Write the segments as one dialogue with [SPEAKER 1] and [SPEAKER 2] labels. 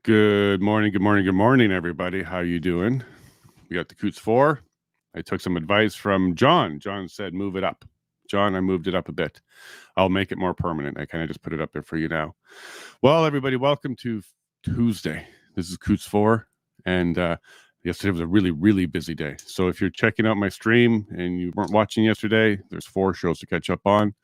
[SPEAKER 1] Good morning, everybody. How you doing? We got the Coutts Four. I took some advice from John. John said, move it up. John, I moved it up a bit. I'll make it more permanent. I kind of just put it up there for you now. Well, everybody, welcome to Tuesday. This is Coutts Four, and yesterday was a really, really busy day. So if you're checking out my stream and you weren't watching yesterday, there's 4 shows to catch up on.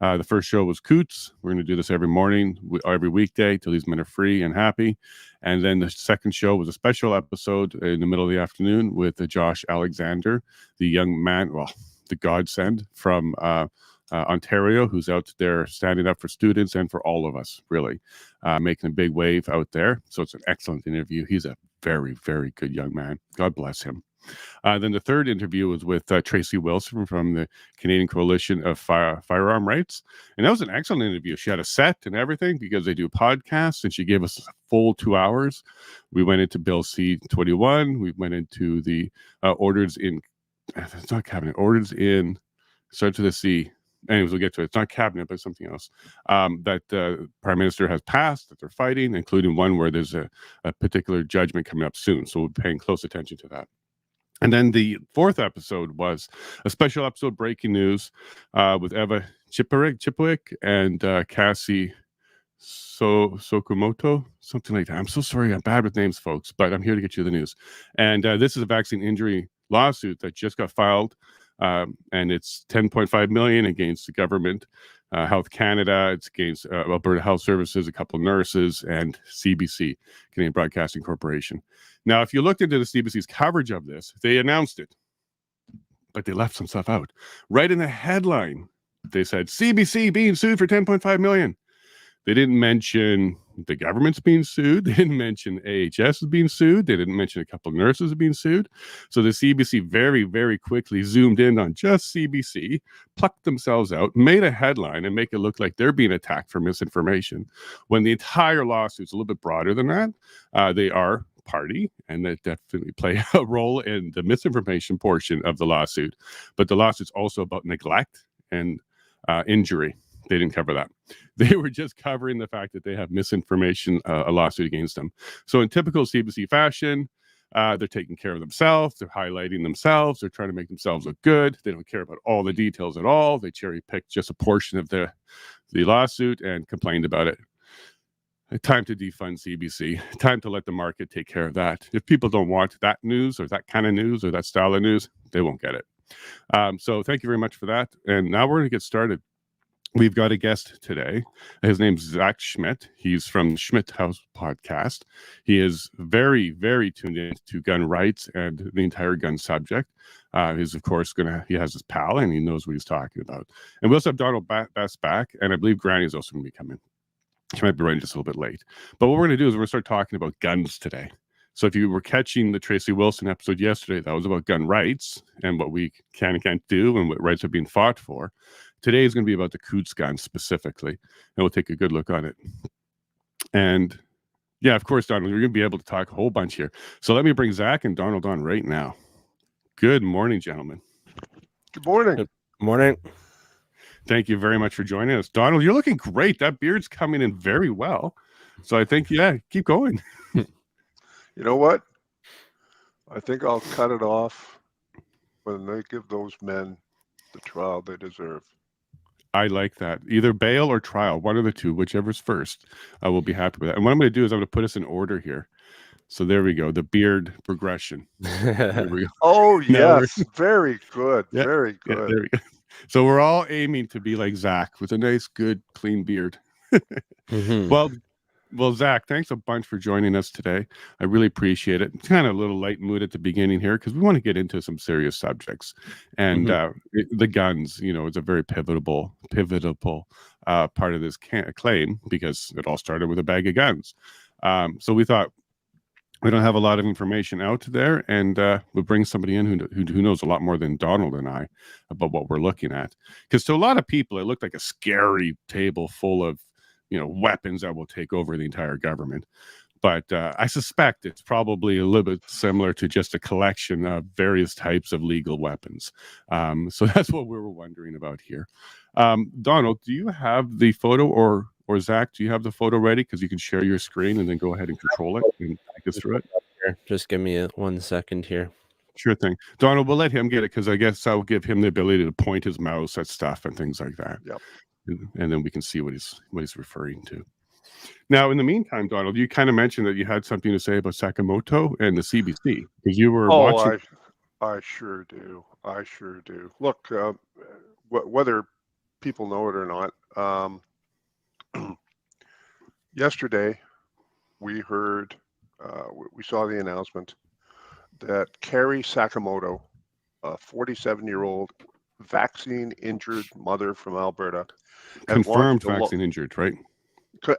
[SPEAKER 1] The first show was Coutts. We're going to do this every morning, every weekday till these men are free and happy. And then the second show was a special episode in the middle of the afternoon with Josh Alexander, the young man, well, the godsend from Ontario, who's out there standing up for students and for all of us, really, making a big wave out there. So it's an excellent interview. He's a very, very good young man. God bless him. Then the third interview was with Tracy Wilson from the Canadian Coalition of Firearm Rights. And that was an excellent interview. She had a set and everything because they do podcasts, and she gave us a full 2 hours. We went into Bill C-21. We went into the orders in, it's not cabinet, orders in, start to the C. Anyways, we'll get to it. It's not cabinet, but something else that the Prime Minister has passed that they're fighting, including one where there's a particular judgment coming up soon. So we're paying close attention to that. And then the fourth episode was a special episode, breaking news, with Eva Chipwick and Cassie Sokumoto, something like that. I'm so sorry, I'm bad with names, folks, but I'm here to get you the news. And this is a vaccine injury lawsuit that just got filed, and it's $10.5 million against the government, Health Canada. It's against Alberta Health Services, a couple of nurses, and CBC, Canadian Broadcasting Corporation. Now, if you looked into the CBC's coverage of this, they announced it, but they left some stuff out. Right in the headline, they said CBC being sued for $10.5 million. They didn't mention the government's being sued. They didn't mention AHS is being sued. They didn't mention a couple of nurses being sued. So the CBC very, very quickly zoomed in on just CBC, plucked themselves out, made a headline, and make it look like they're being attacked for misinformation, when the entire lawsuit's a little bit broader than that. They are party, and that definitely play a role in the misinformation portion of the lawsuit. But the lawsuit's also about neglect and injury. They didn't cover that. They were just covering the fact that they have misinformation, a lawsuit against them. So in typical CBC fashion, they're taking care of themselves. They're highlighting themselves. They're trying to make themselves look good. They don't care about all the details at all. They cherry picked just a portion of the lawsuit and complained about it. Time to defund CBC. Time to let the market take care of that. If people don't want that news or that kind of news or that style of news, they won't get it. So thank you very much for that. And now we're going to get started. We've got a guest today. His name's Zach Schmidt. He's from the Schmidt House podcast. He is very, very tuned in to gun rights and the entire gun subject. He's, of course, he has his pal, and he knows what he's talking about. And we also have Donald Bass back, and I believe Granny's also going to be coming. She might be running just a little bit late. But what we're going to do is we're going to start talking about guns today. So if you were catching the Tracy Wilson episode yesterday, that was about gun rights and what we can and can't do and what rights are being fought for. Today is going to be about the Coutts gun specifically, and we'll take a good look on it. And yeah, of course, Donald, you're going to be able to talk a whole bunch here. So let me bring Zach and Donald on right now. Good morning, gentlemen.
[SPEAKER 2] Good morning.
[SPEAKER 3] Good morning.
[SPEAKER 1] Thank you very much for joining us. Donald, you're looking great. That beard's coming in very well. So I think, yeah, keep going.
[SPEAKER 2] You know what? I think I'll cut it off when they give those men the trial they deserve.
[SPEAKER 1] I like that. Either bail or trial, one of the two, whichever's first. I will be happy with that. And what I'm going to do is I'm going to put us in order here. So there we go. The beard progression. There we go.
[SPEAKER 2] Oh, yes. Very good.
[SPEAKER 1] Yeah,
[SPEAKER 2] very good.
[SPEAKER 1] Yeah, there we go. So we're all aiming to be like Zach with a nice, good, clean beard. Well, Zach, thanks a bunch for joining us today. I really appreciate it. It's kind of a little light mood at the beginning here because we want to get into some serious subjects. And the guns, it's a very pivotal part of this claim because it all started with a bag of guns. So we thought we don't have a lot of information out there, and we'll bring somebody in who knows a lot more than Donald and I about what we're looking at. Because to a lot of people, it looked like a scary table full of weapons that will take over the entire government. But I suspect it's probably a little bit similar to just a collection of various types of legal weapons. So that's what we were wondering about here. Donald, do you have the photo or or Zach, do you have the photo ready? Because you can share your screen and then go ahead and control it and take us through it.
[SPEAKER 3] Just give me 1 second here.
[SPEAKER 1] Sure thing. Donald, we'll let him get it because I guess I'll give him the ability to point his mouse at stuff and things like that.
[SPEAKER 2] Yep.
[SPEAKER 1] And then we can see what he's referring to. Now, in the meantime, Donald, you kind of mentioned that you had something to say about Sakamoto and the CBC because you were watching.
[SPEAKER 2] I sure do. I sure do. Look, whether people know it or not, yesterday we heard, we saw the announcement that Carrie Sakamoto, a 47-year-old vaccine-injured mother from Alberta,
[SPEAKER 1] Confirmed vaccine injured, right?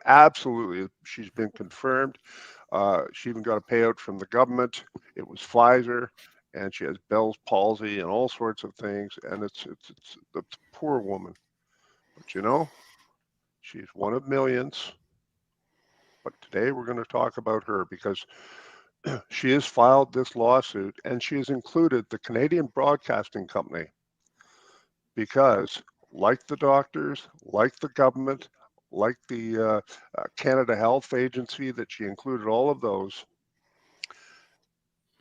[SPEAKER 2] Absolutely. She's been confirmed. She even got a payout from the government. It was Pfizer, and she has Bell's palsy and all sorts of things. And it's the poor woman. But you know, she's one of millions. But today we're going to talk about her because she has filed this lawsuit, and she has included the Canadian Broadcasting Company because, like the doctors, like the government, like the Canada Health Agency, that she included all of those.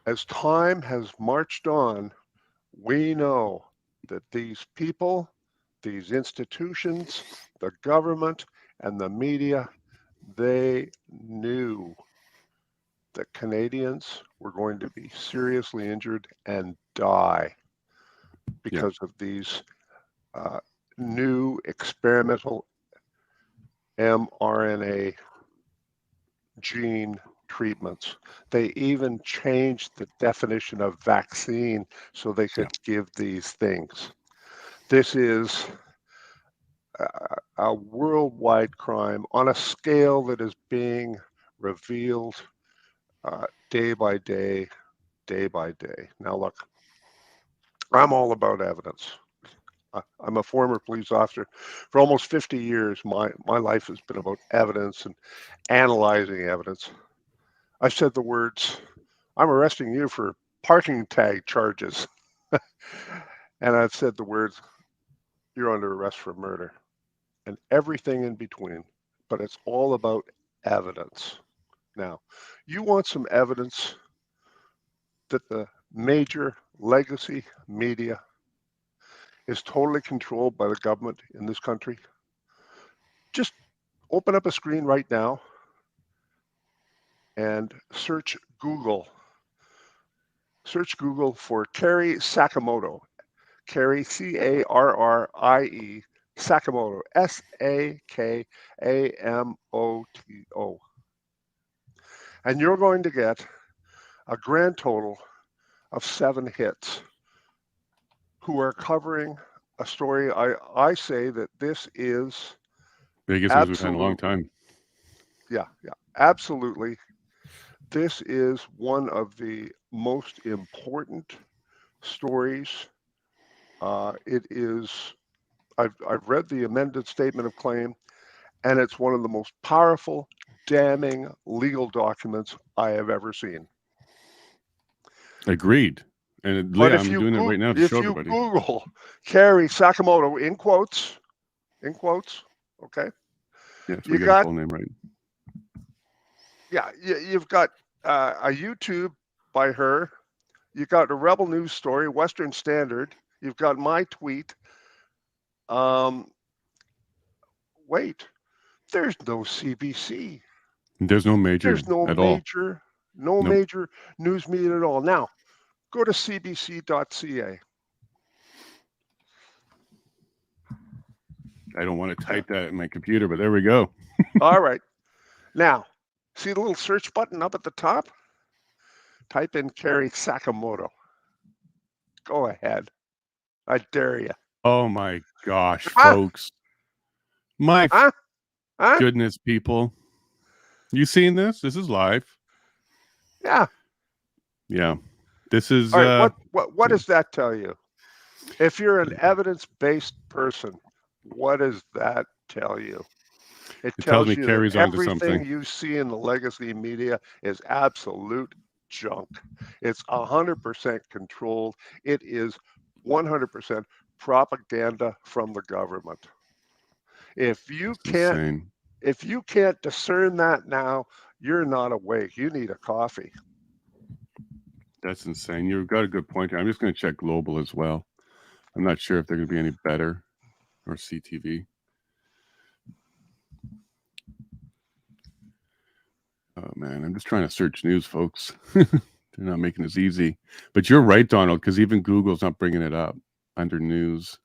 [SPEAKER 2] As time has marched on, we know that these people, these institutions, the government, and the media, they knew that Canadians were going to be seriously injured and die because of these new experimental mRNA gene treatments. They even changed the definition of vaccine so they could give these things. This is a worldwide crime on a scale that is being revealed day by day, day by day. Now look, I'm all about evidence. I'm a former police officer. For almost 50 years, my life has been about evidence and analyzing evidence. I said the words, I'm arresting you for parking tag charges. And I've said the words, you're under arrest for murder, and everything in between. But it's all about evidence. Now, you want some evidence that the major legacy media is totally controlled by the government in this country? Just open up a screen right now and search Google. Search Google for Carrie Sakamoto. Carrie, C-A-R-R-I-E, Sakamoto, S-A-K-A-M-O-T-O. And you're going to get a grand total of 7 hits who are covering a story. I say that this is
[SPEAKER 1] biggest news we've had in a long time.
[SPEAKER 2] Yeah, absolutely. This is one of the most important stories. It is. I've read the amended statement of claim, and it's one of the most powerful, damning legal documents I have ever seen.
[SPEAKER 1] Agreed. And Leah, I'm doing it right now to show everybody.
[SPEAKER 2] If you Google Carrie Sakamoto in quotes, okay?
[SPEAKER 1] Yes, we got the full name right.
[SPEAKER 2] Yeah, you've got a YouTube by her. You've got a Rebel News story, Western Standard. You've got my tweet. Wait, there's no CBC.
[SPEAKER 1] There's no major.
[SPEAKER 2] There's no major, major news media at all. Now, go to cbc.ca.
[SPEAKER 1] I don't want to type that in my computer, but there we go.
[SPEAKER 2] All right. Now, see the little search button up at the top? Type in Carrie Sakamoto. Go ahead. I dare you.
[SPEAKER 1] Oh my gosh, folks. My goodness, people. You seen this? This is live.
[SPEAKER 2] Yeah.
[SPEAKER 1] Yeah. This is
[SPEAKER 2] all right, what does that tell you? If you're an evidence-based person, what does that tell you? It tells
[SPEAKER 1] me
[SPEAKER 2] you
[SPEAKER 1] Carrie's
[SPEAKER 2] that
[SPEAKER 1] onto something.
[SPEAKER 2] Everything you see in the legacy media is absolute junk. It's 100% controlled. It is 100% propaganda from the government. If you can't If you can't discern that now, you're not awake. You need a coffee.
[SPEAKER 1] That's insane. You've got a good point here. I'm just going to check global as well. I'm not sure if they're going to be any better, or CTV. Oh man, I'm just trying to search news, folks. They're not making this easy. But you're right, Donald, because even Google's not bringing it up under news.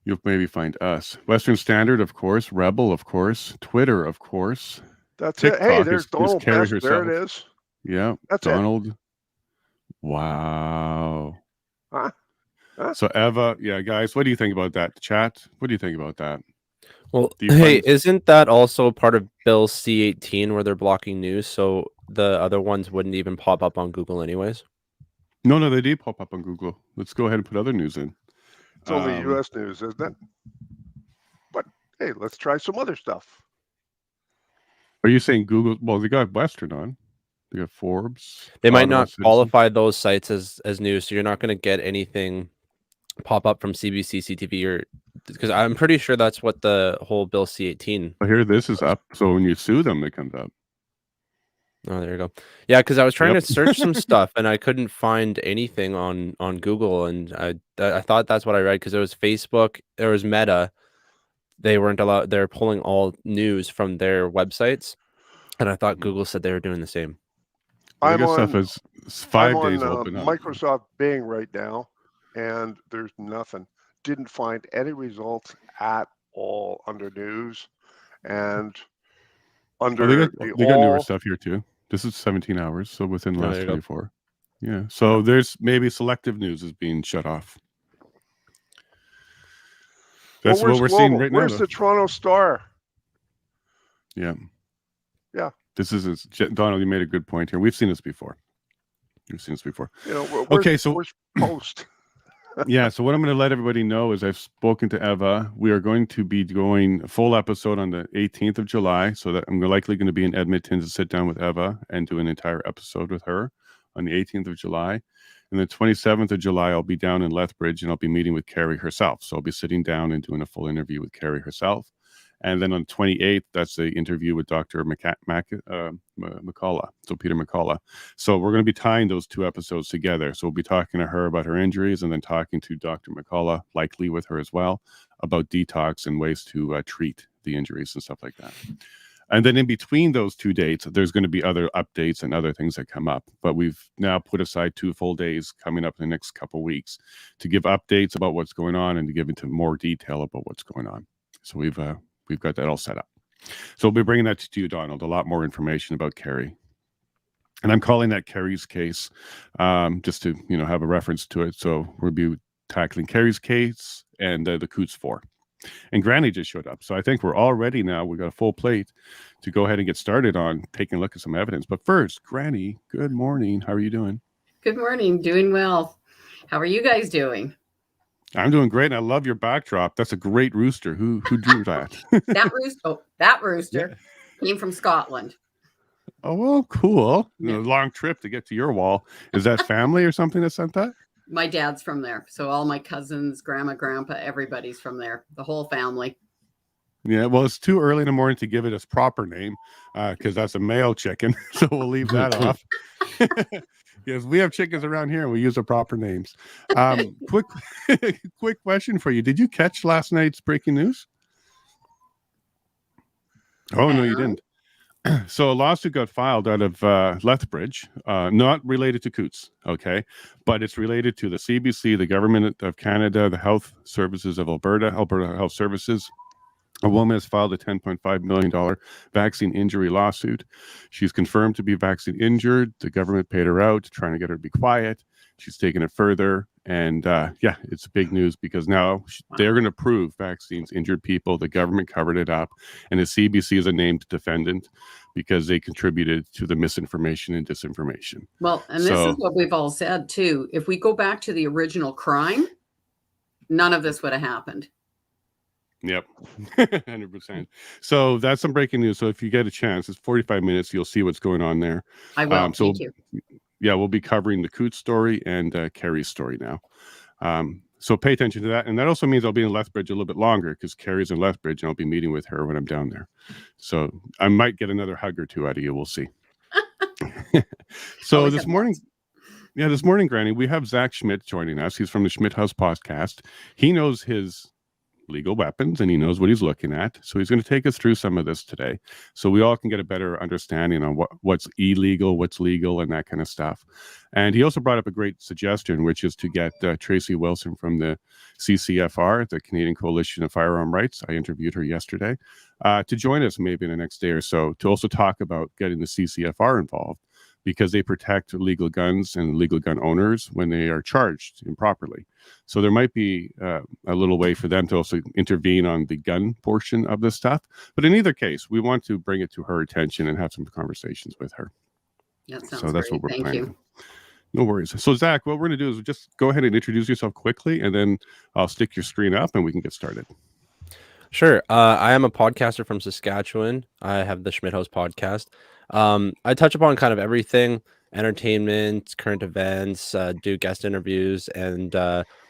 [SPEAKER 1] You'll maybe find us. Western Standard, of course. Rebel, of course. Twitter, of course.
[SPEAKER 2] That's
[SPEAKER 1] TikTok
[SPEAKER 2] it. Hey, there's
[SPEAKER 1] is
[SPEAKER 2] Donald
[SPEAKER 1] Carrie
[SPEAKER 2] Best.
[SPEAKER 1] herself.
[SPEAKER 2] There it is.
[SPEAKER 1] Yeah,
[SPEAKER 2] That's
[SPEAKER 1] Donald.
[SPEAKER 2] it.
[SPEAKER 1] Wow.
[SPEAKER 2] Huh?
[SPEAKER 1] So Eva, yeah, guys, what do you think about that? Chat, what do you think about that?
[SPEAKER 3] Well,
[SPEAKER 1] Do you
[SPEAKER 3] hey,
[SPEAKER 1] find-
[SPEAKER 3] isn't that also part of Bill C-18 where they're blocking news, so the other ones wouldn't even pop up on Google anyways?
[SPEAKER 1] No, they did pop up on Google. Let's go ahead and put other news in.
[SPEAKER 2] It's only U.S. news, isn't it? But hey, let's try some other stuff.
[SPEAKER 1] Are you saying Google? Well, they got Western on. They got Forbes.
[SPEAKER 3] They might
[SPEAKER 1] Ottawa
[SPEAKER 3] not
[SPEAKER 1] Citizen.
[SPEAKER 3] qualify those sites as news, so you're not going to get anything pop up from CBC, CTV, or because I'm pretty sure that's what the whole Bill C-18.
[SPEAKER 1] Well, here, this is up. So when you sue them, it comes up.
[SPEAKER 3] Oh, there you go. Yeah, because I was trying
[SPEAKER 1] Yep.
[SPEAKER 3] to search some stuff and I couldn't find anything on Google, and I thought that's what I read because it was Facebook, there was Meta. They weren't allowed. They're pulling all news from their websites, and I thought Google said they were doing the same.
[SPEAKER 1] The
[SPEAKER 2] I'm
[SPEAKER 1] biggest
[SPEAKER 2] on,
[SPEAKER 1] stuff is 5
[SPEAKER 2] I'm
[SPEAKER 1] days
[SPEAKER 2] on
[SPEAKER 1] open up.
[SPEAKER 2] Microsoft Bing right now, and there's nothing. Didn't find any results at all under news, and under
[SPEAKER 1] They got newer stuff here too. This is 17 hours, so within the
[SPEAKER 3] Oh,
[SPEAKER 1] last
[SPEAKER 3] there you go.
[SPEAKER 1] 24. Yeah. So there's maybe selective news is being shut off. That's
[SPEAKER 2] well,
[SPEAKER 1] what we're
[SPEAKER 2] where's
[SPEAKER 1] seeing
[SPEAKER 2] Global?
[SPEAKER 1] right now.
[SPEAKER 2] Where's
[SPEAKER 1] though.
[SPEAKER 2] the Toronto Star?
[SPEAKER 1] Yeah.
[SPEAKER 2] Yeah.
[SPEAKER 1] This is Donald. You made a good point here. We've seen this before. We've seen this before.
[SPEAKER 2] You know, where's,
[SPEAKER 1] Okay, so
[SPEAKER 2] where's Post?
[SPEAKER 1] yeah, so what I'm going to let everybody know is I've spoken to Eva. We are going to be going a full episode on the 18th of July. So that I'm likely going to be in Edmonton to sit down with Eva and do an entire episode with her on the 18th of July. And the 27th of July, I'll be down in Lethbridge and I'll be meeting with Carrie herself. So I'll be sitting down and doing a full interview with Carrie herself. And then on the 28th, that's the interview with Dr. McCullough, so Peter McCullough. So we're going to be tying those two episodes together. So we'll be talking to her about her injuries and then talking to Dr. McCullough, likely with her as well, about detox and ways to treat the injuries and stuff like that. And then in between those two dates, there's going to be other updates and other things that come up. But we've now put aside 2 full days coming up in the next couple of weeks to give updates about what's going on and to give into more detail about what's going on. So we've got that all set up. So we'll be bringing that to you, Donald, a lot more information about Carrie. And I'm calling that Carrie's case, just to, have a reference to it. So we'll be tackling Carrie's case and the Coutts Four. And Granny just showed up. So I think we're all ready now. We've got a full plate to go ahead and get started on taking a look at some evidence. But first, Granny, good morning. How are you doing?
[SPEAKER 4] Good morning. Doing well. How are you guys doing?
[SPEAKER 1] I'm doing great. And I love your backdrop. That's a great rooster. Who drew that?
[SPEAKER 4] That rooster came from Scotland.
[SPEAKER 1] Oh, well, cool.
[SPEAKER 4] Yeah.
[SPEAKER 1] A long trip to get to your wall. Is that family or something that sent that?
[SPEAKER 4] My dad's from there. So all my cousins, grandma, grandpa, everybody's from there. The whole family.
[SPEAKER 1] Yeah, well, it's too early in the morning to give it its proper name because that's a male chicken. So we'll leave that off. Yes, we have chickens around here and we use the proper names. Quick question for you. Did you catch last night's breaking news? Oh, no, you didn't. So a lawsuit got filed out of Lethbridge, not related to Coutts, okay, but it's related to the CBC, the Government of Canada, the Health Services of Alberta Health Services. A woman has filed a $10.5 million vaccine injury lawsuit. She's confirmed to be vaccine injured. The government paid her out, trying to get her to be quiet. She's taken it further. And it's big news because now they're going to prove vaccines injured people. The government covered it up. And the CBC is a named defendant because they contributed to the misinformation and disinformation.
[SPEAKER 4] Well, and this is what we've all said, too. If we go back to the original crime, none of this would have happened.
[SPEAKER 1] Yep, 100%. So that's some breaking news. So if you get a chance, it's 45 minutes. You'll see what's going on there.
[SPEAKER 4] I will. Thank you.
[SPEAKER 1] Yeah, we'll be covering the Coutts story and Carrie's story now. So pay attention to that. And that also means I'll be in Lethbridge a little bit longer because Carrie's in Lethbridge and I'll be meeting with her when I'm down there. So I might get another hug or two out of you. We'll see. So this morning, Granny, we have Zach Schmidt joining us. He's from the Schmidt House podcast. He knows his legal weapons and he knows what he's looking at. So he's going to take us through some of this today so we all can get a better understanding on what's illegal, what's legal, and that kind of stuff. And he also brought up a great suggestion, which is to get Tracy Wilson from the CCFR, the Canadian Coalition of Firearm Rights. I interviewed her yesterday, to join us maybe in the next day or so to also talk about getting the CCFR involved, because they protect legal guns and legal gun owners when they are charged improperly. So there might be a little way for them to also intervene on the gun portion of this stuff. But in either case, we want to bring it to her attention and have some conversations with her.
[SPEAKER 4] So that's what we're planning. You.
[SPEAKER 1] No worries. So Zach, what we're going to do is just go ahead and introduce yourself quickly, and then I'll stick your screen up and we can get started.
[SPEAKER 3] Sure. I am a podcaster from Saskatchewan. I have the Schmidt House podcast. I touch upon kind of everything: entertainment, current events, do guest interviews, and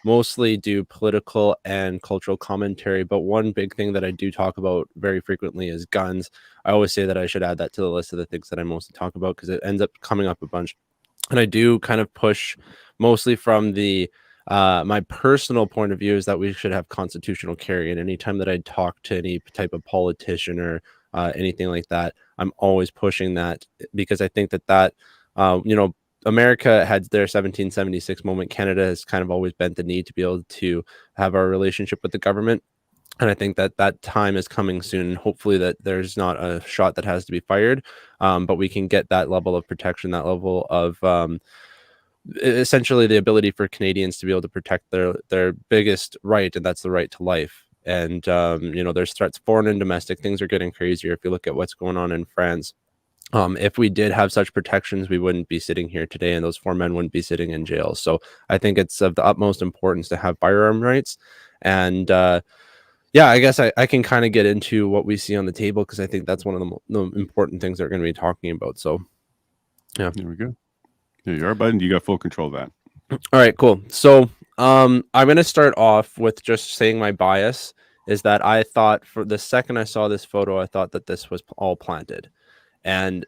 [SPEAKER 3] mostly do political and cultural commentary. But one big thing that I do talk about very frequently is guns. I always say that I should add that to the list of the things that I mostly talk about because it ends up coming up a bunch. And I do kind of push mostly from the my personal point of view is that we should have constitutional carry. And anytime that I talk to any type of politician or anything like that, I'm always pushing that because I think that America had their 1776 moment. Canada has kind of always bent the knee to be able to have our relationship with the government. And I think that time is coming soon. Hopefully that there's not a shot that has to be fired, but we can get that level of protection, that level of essentially the ability for Canadians to be able to protect their biggest right, and that's the right to life. And there's threats, foreign and domestic. Things are getting crazier. If you look at what's going on in France, if we did have such protections, we wouldn't be sitting here today, and those 4 men wouldn't be sitting in jail. So I think it's of the utmost importance to have firearm rights. And I guess I can kind of get into what we see on the table because I think that's one of the important things they're going to be talking about. So, yeah,
[SPEAKER 1] there we go. There you are, bud. You got full control of that.
[SPEAKER 3] All right, cool. So I'm going to start off with just saying my bias is that I thought for the second I saw this photo, I thought that this was all planted. And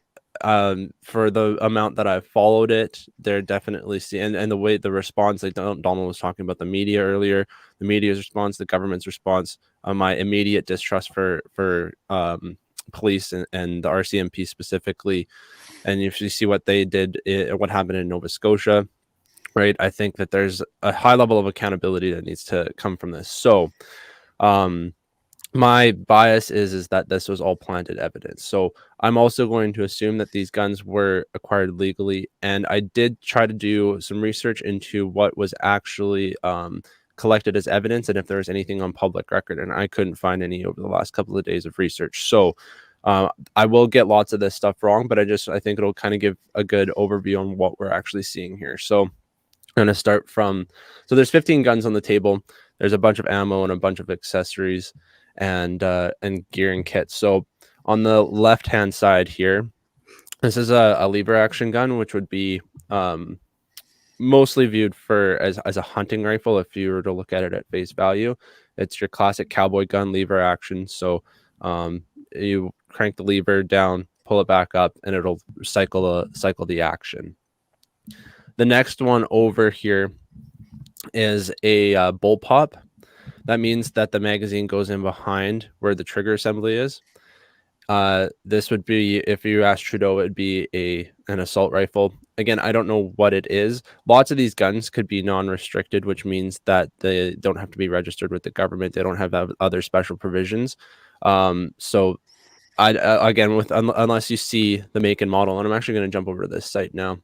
[SPEAKER 3] for the amount that I've followed it, they're definitely and the way the response, like Donald was talking about the media earlier, the media's response, the government's response, my immediate distrust for police and the RCMP specifically. And if you see what they did, what happened in Nova Scotia, right? I think that there's a high level of accountability that needs to come from this. So my bias is that this was all planted evidence. So I'm also going to assume that these guns were acquired legally. And I did try to do some research into what was actually collected as evidence and if there was anything on public record. And I couldn't find any over the last couple of days of research. So I will get lots of this stuff wrong, but I think it'll kind of give a good overview on what we're actually seeing here. So I'm going to start from, so there's 15 guns on the table. There's a bunch of ammo and a bunch of accessories and gear and kits. So on the left-hand side here, this is a lever action gun, which would be mostly viewed as a hunting rifle. If you were to look at it at face value, it's your classic cowboy gun, lever action. So you crank the lever down, pull it back up, and it'll cycle the action. The next one over here is a bullpup. That means that the magazine goes in behind where the trigger assembly is. This would be, if you ask Trudeau, it would be an assault rifle. Again, I don't know what it is. Lots of these guns could be non-restricted, which means that they don't have to be registered with the government. They don't have other special provisions. So unless you see the make and model, and I'm actually going to jump over to this site now.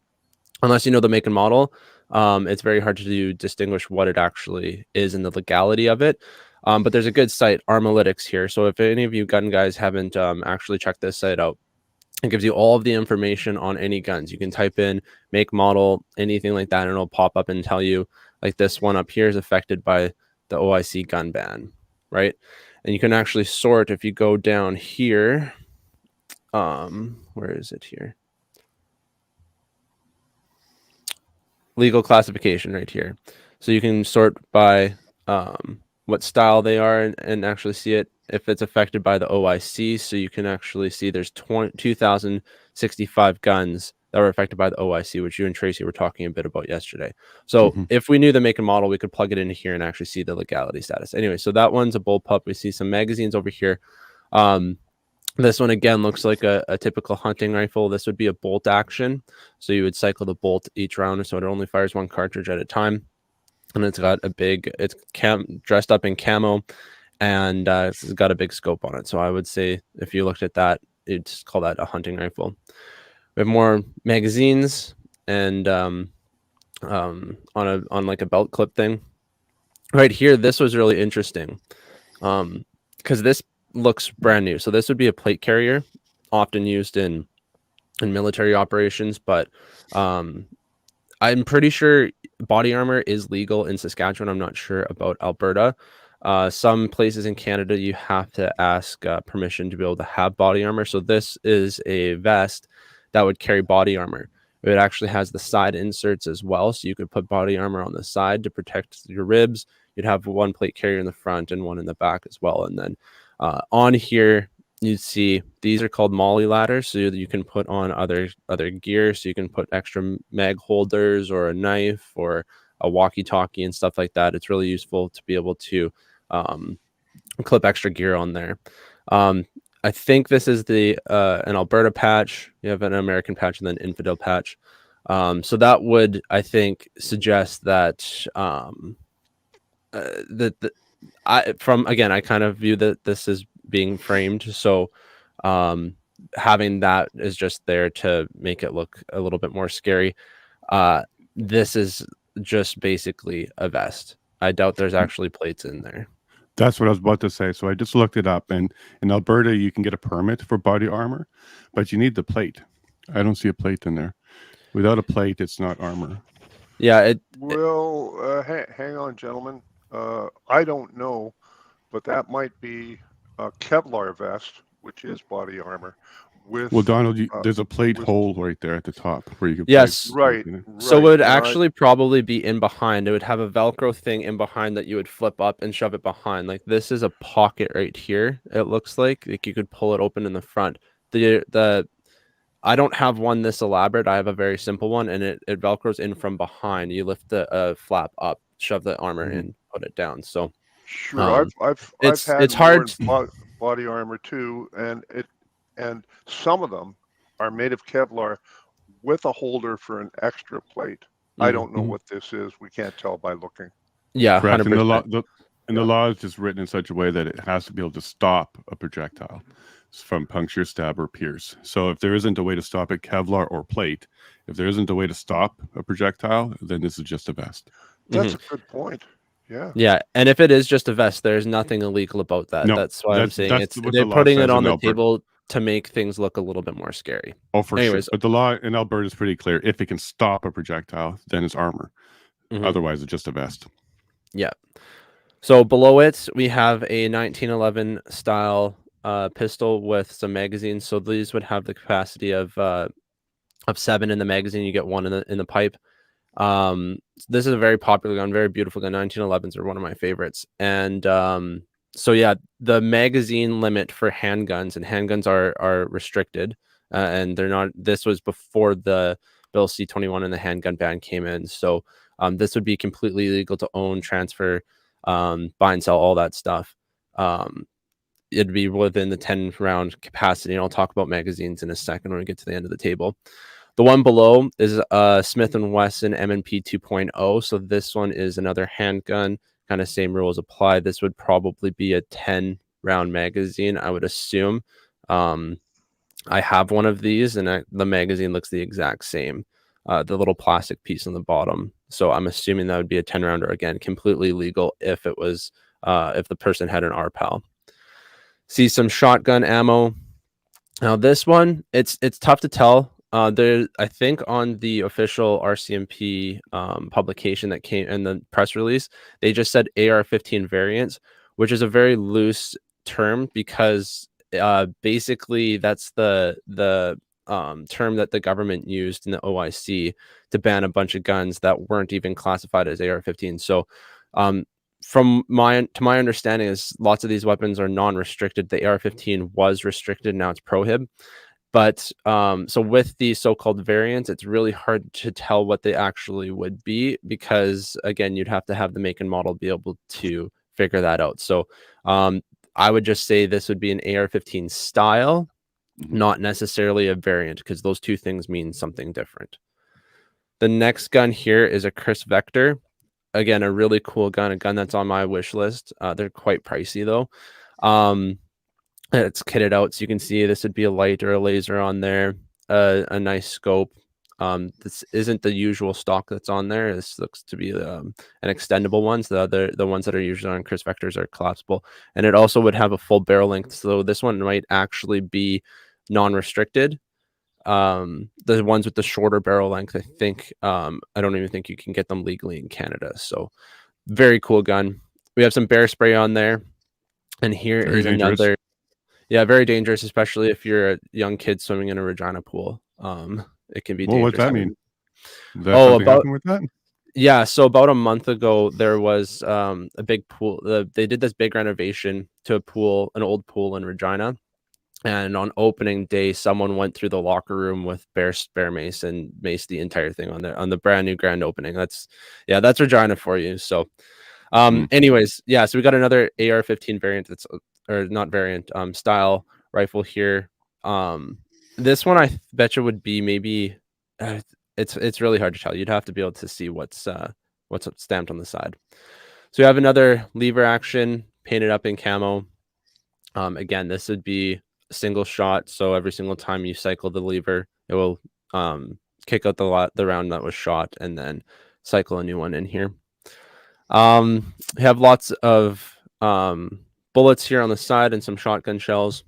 [SPEAKER 3] Unless you know the make and model, it's very hard to distinguish what it actually is and the legality of it. But there's a good site, Armalytics, here. So if any of you gun guys haven't actually checked this site out, it gives you all of the information on any guns. You can type in make, model, anything like that, and it'll pop up and tell you, like this one up here is affected by the OIC gun ban, right? And you can actually sort if you go down here. Where is it here? Legal classification right here. So you can sort by what style they are and actually see it if it's affected by the OIC. So you can actually see there's 2,065 guns that were affected by the OIC, which you and Tracy were talking a bit about yesterday. So if we knew the make and model, we could plug it into here and actually see the legality status. Anyway, so that one's a bullpup. We see some magazines over here. This one again looks like a typical hunting rifle. This would be a bolt action. So you would cycle the bolt each round, so it only fires one cartridge at a time. And it's got a big, it's dressed up in camo, and it's got a big scope on it. So I would say if you looked at that, you'd just call that a hunting rifle. We have more magazines and on like a belt clip thing. Right here, this was really interesting because this looks brand new. So this would be a plate carrier, often used in military operations, but I'm pretty sure body armor is legal in Saskatchewan. I'm not sure about Alberta. Some places in Canada, you have to ask permission to be able to have body armor. So this is a vest that would carry body armor. It actually has the side inserts as well. So you could put body armor on the side to protect your ribs. You'd have one plate carrier in the front and one in the back as well. And then on here, you see these are called molly ladders, so you can put on other gear. So you can put extra mag holders or a knife or a walkie-talkie and stuff like that. It's really useful to be able to clip extra gear on there. I think this is the an Alberta patch. You have an American patch and then infidel patch. So that would, I think, suggest that I kind of view that this is being framed. So having that is just there to make it look a little bit more scary. This is just basically a vest. I doubt there's actually plates in there.
[SPEAKER 1] That's what I was about to say. So I just looked it up, and in Alberta, you can get a permit for body armor, but you need the plate. I don't see a plate in there. Without a plate, it's not armor.
[SPEAKER 3] Yeah.
[SPEAKER 2] Hang on, gentlemen. I don't know, but that might be a Kevlar vest, which is body armor. Well,
[SPEAKER 1] Donald, there's a plate hole right there at the top where you can.
[SPEAKER 3] Yes,
[SPEAKER 2] right.
[SPEAKER 3] So it would actually probably be in behind. It would have a Velcro thing in behind that you would flip up and shove it behind. Like this is a pocket right here. It looks like you could pull it open in the front. I don't have one this elaborate. I have a very simple one, and it Velcros in from behind. You lift the flap up, shove the armor in, put it down. So
[SPEAKER 2] sure, I've had hard body armor too, and some of them are made of Kevlar with a holder for an extra plate. I don't know what this is. We can't tell by looking.
[SPEAKER 3] Yeah,
[SPEAKER 1] 100%. And the law is just written in such a way that it has to be able to stop a projectile from puncture, stab, or pierce. So if there isn't a way to stop it, Kevlar or plate, if there isn't a way to stop a projectile, then this is just a vest.
[SPEAKER 2] That's a good point. Yeah.
[SPEAKER 3] Yeah, and if it is just a vest, there's nothing illegal about that. No, that's why I'm saying they're putting it on the table to make things look a little bit more scary.
[SPEAKER 1] Oh, for sure. But the law in Alberta is pretty clear. If it can stop a projectile, then it's armor. Otherwise, it's just a vest.
[SPEAKER 3] Yeah. So below it, we have a 1911 style pistol with some magazines. So these would have the capacity of 7 in the magazine. You get 1 in the pipe. This is a very popular gun, very beautiful gun. 1911s are one of my favorites. And so yeah, the magazine limit for handguns, and handguns are restricted, and they're not. This was before the Bill C-21 and the handgun ban came in. So this would be completely illegal to own, transfer, buy and sell, all that stuff. It'd be within the 10-round capacity, and I'll talk about magazines in a second when we get to the end of the table. The one below is Smith & Wesson M&P 2.0. So this one is another handgun, kind of same rules apply. This would probably be a 10-round magazine, I would assume. I have one of these, and the magazine looks the exact same. The little plastic piece on the bottom. So I'm assuming that would be a 10-rounder, again, completely legal if it was if the person had an RPAL. See some shotgun ammo. Now this one, it's tough to tell. There, I think on the official RCMP publication that came in the press release, they just said AR-15 variants, which is a very loose term because basically that's the term that the government used in the OIC to ban a bunch of guns that weren't even classified as AR-15. So to my understanding is lots of these weapons are non-restricted. The AR-15 was restricted, now it's prohib. But so with these so-called variants, it's really hard to tell what they actually would be, because again, you'd have to have the make and model be able to figure that out. So I would just say this would be an AR-15 style, not necessarily a variant, because those two things mean something different. The next gun here is a Chris Vector. Again, a really cool gun, a gun that's on my wish list. They're quite pricey though. It's kitted out, so you can see this would be a light or a laser on there, a nice scope. This isn't the usual stock that's on there. This looks to be an extendable one. So the ones that are usually on Chris Vectors are collapsible, and it also would have a full barrel length. So this one might actually be non-restricted. The ones with the shorter barrel length, I think, I don't even think you can get them legally in Canada. So very cool gun. We have some bear spray on there, and here is another. Yeah, very dangerous, especially if you're a young kid swimming in a Regina pool. It can be dangerous.
[SPEAKER 1] What's that mean? Happened with that?
[SPEAKER 3] Yeah, so about a month ago, there was a big pool. They did this big renovation to a pool, an old pool in Regina. And on opening day, someone went through the locker room with bear mace and maced the entire thing on the brand new grand opening. That's Regina for you. So anyways, yeah, so we got another AR-15 variant that's, or not variant, style rifle here. This one I bet you would be maybe it's really hard to tell. You'd have to be able to see what's stamped on the side. So we have another lever action painted up in camo. Again, this would be a single shot, so every single time you cycle the lever, it will kick out the round that was shot and then cycle a new one in here. We have lots of bullets here on the side and some shotgun shells.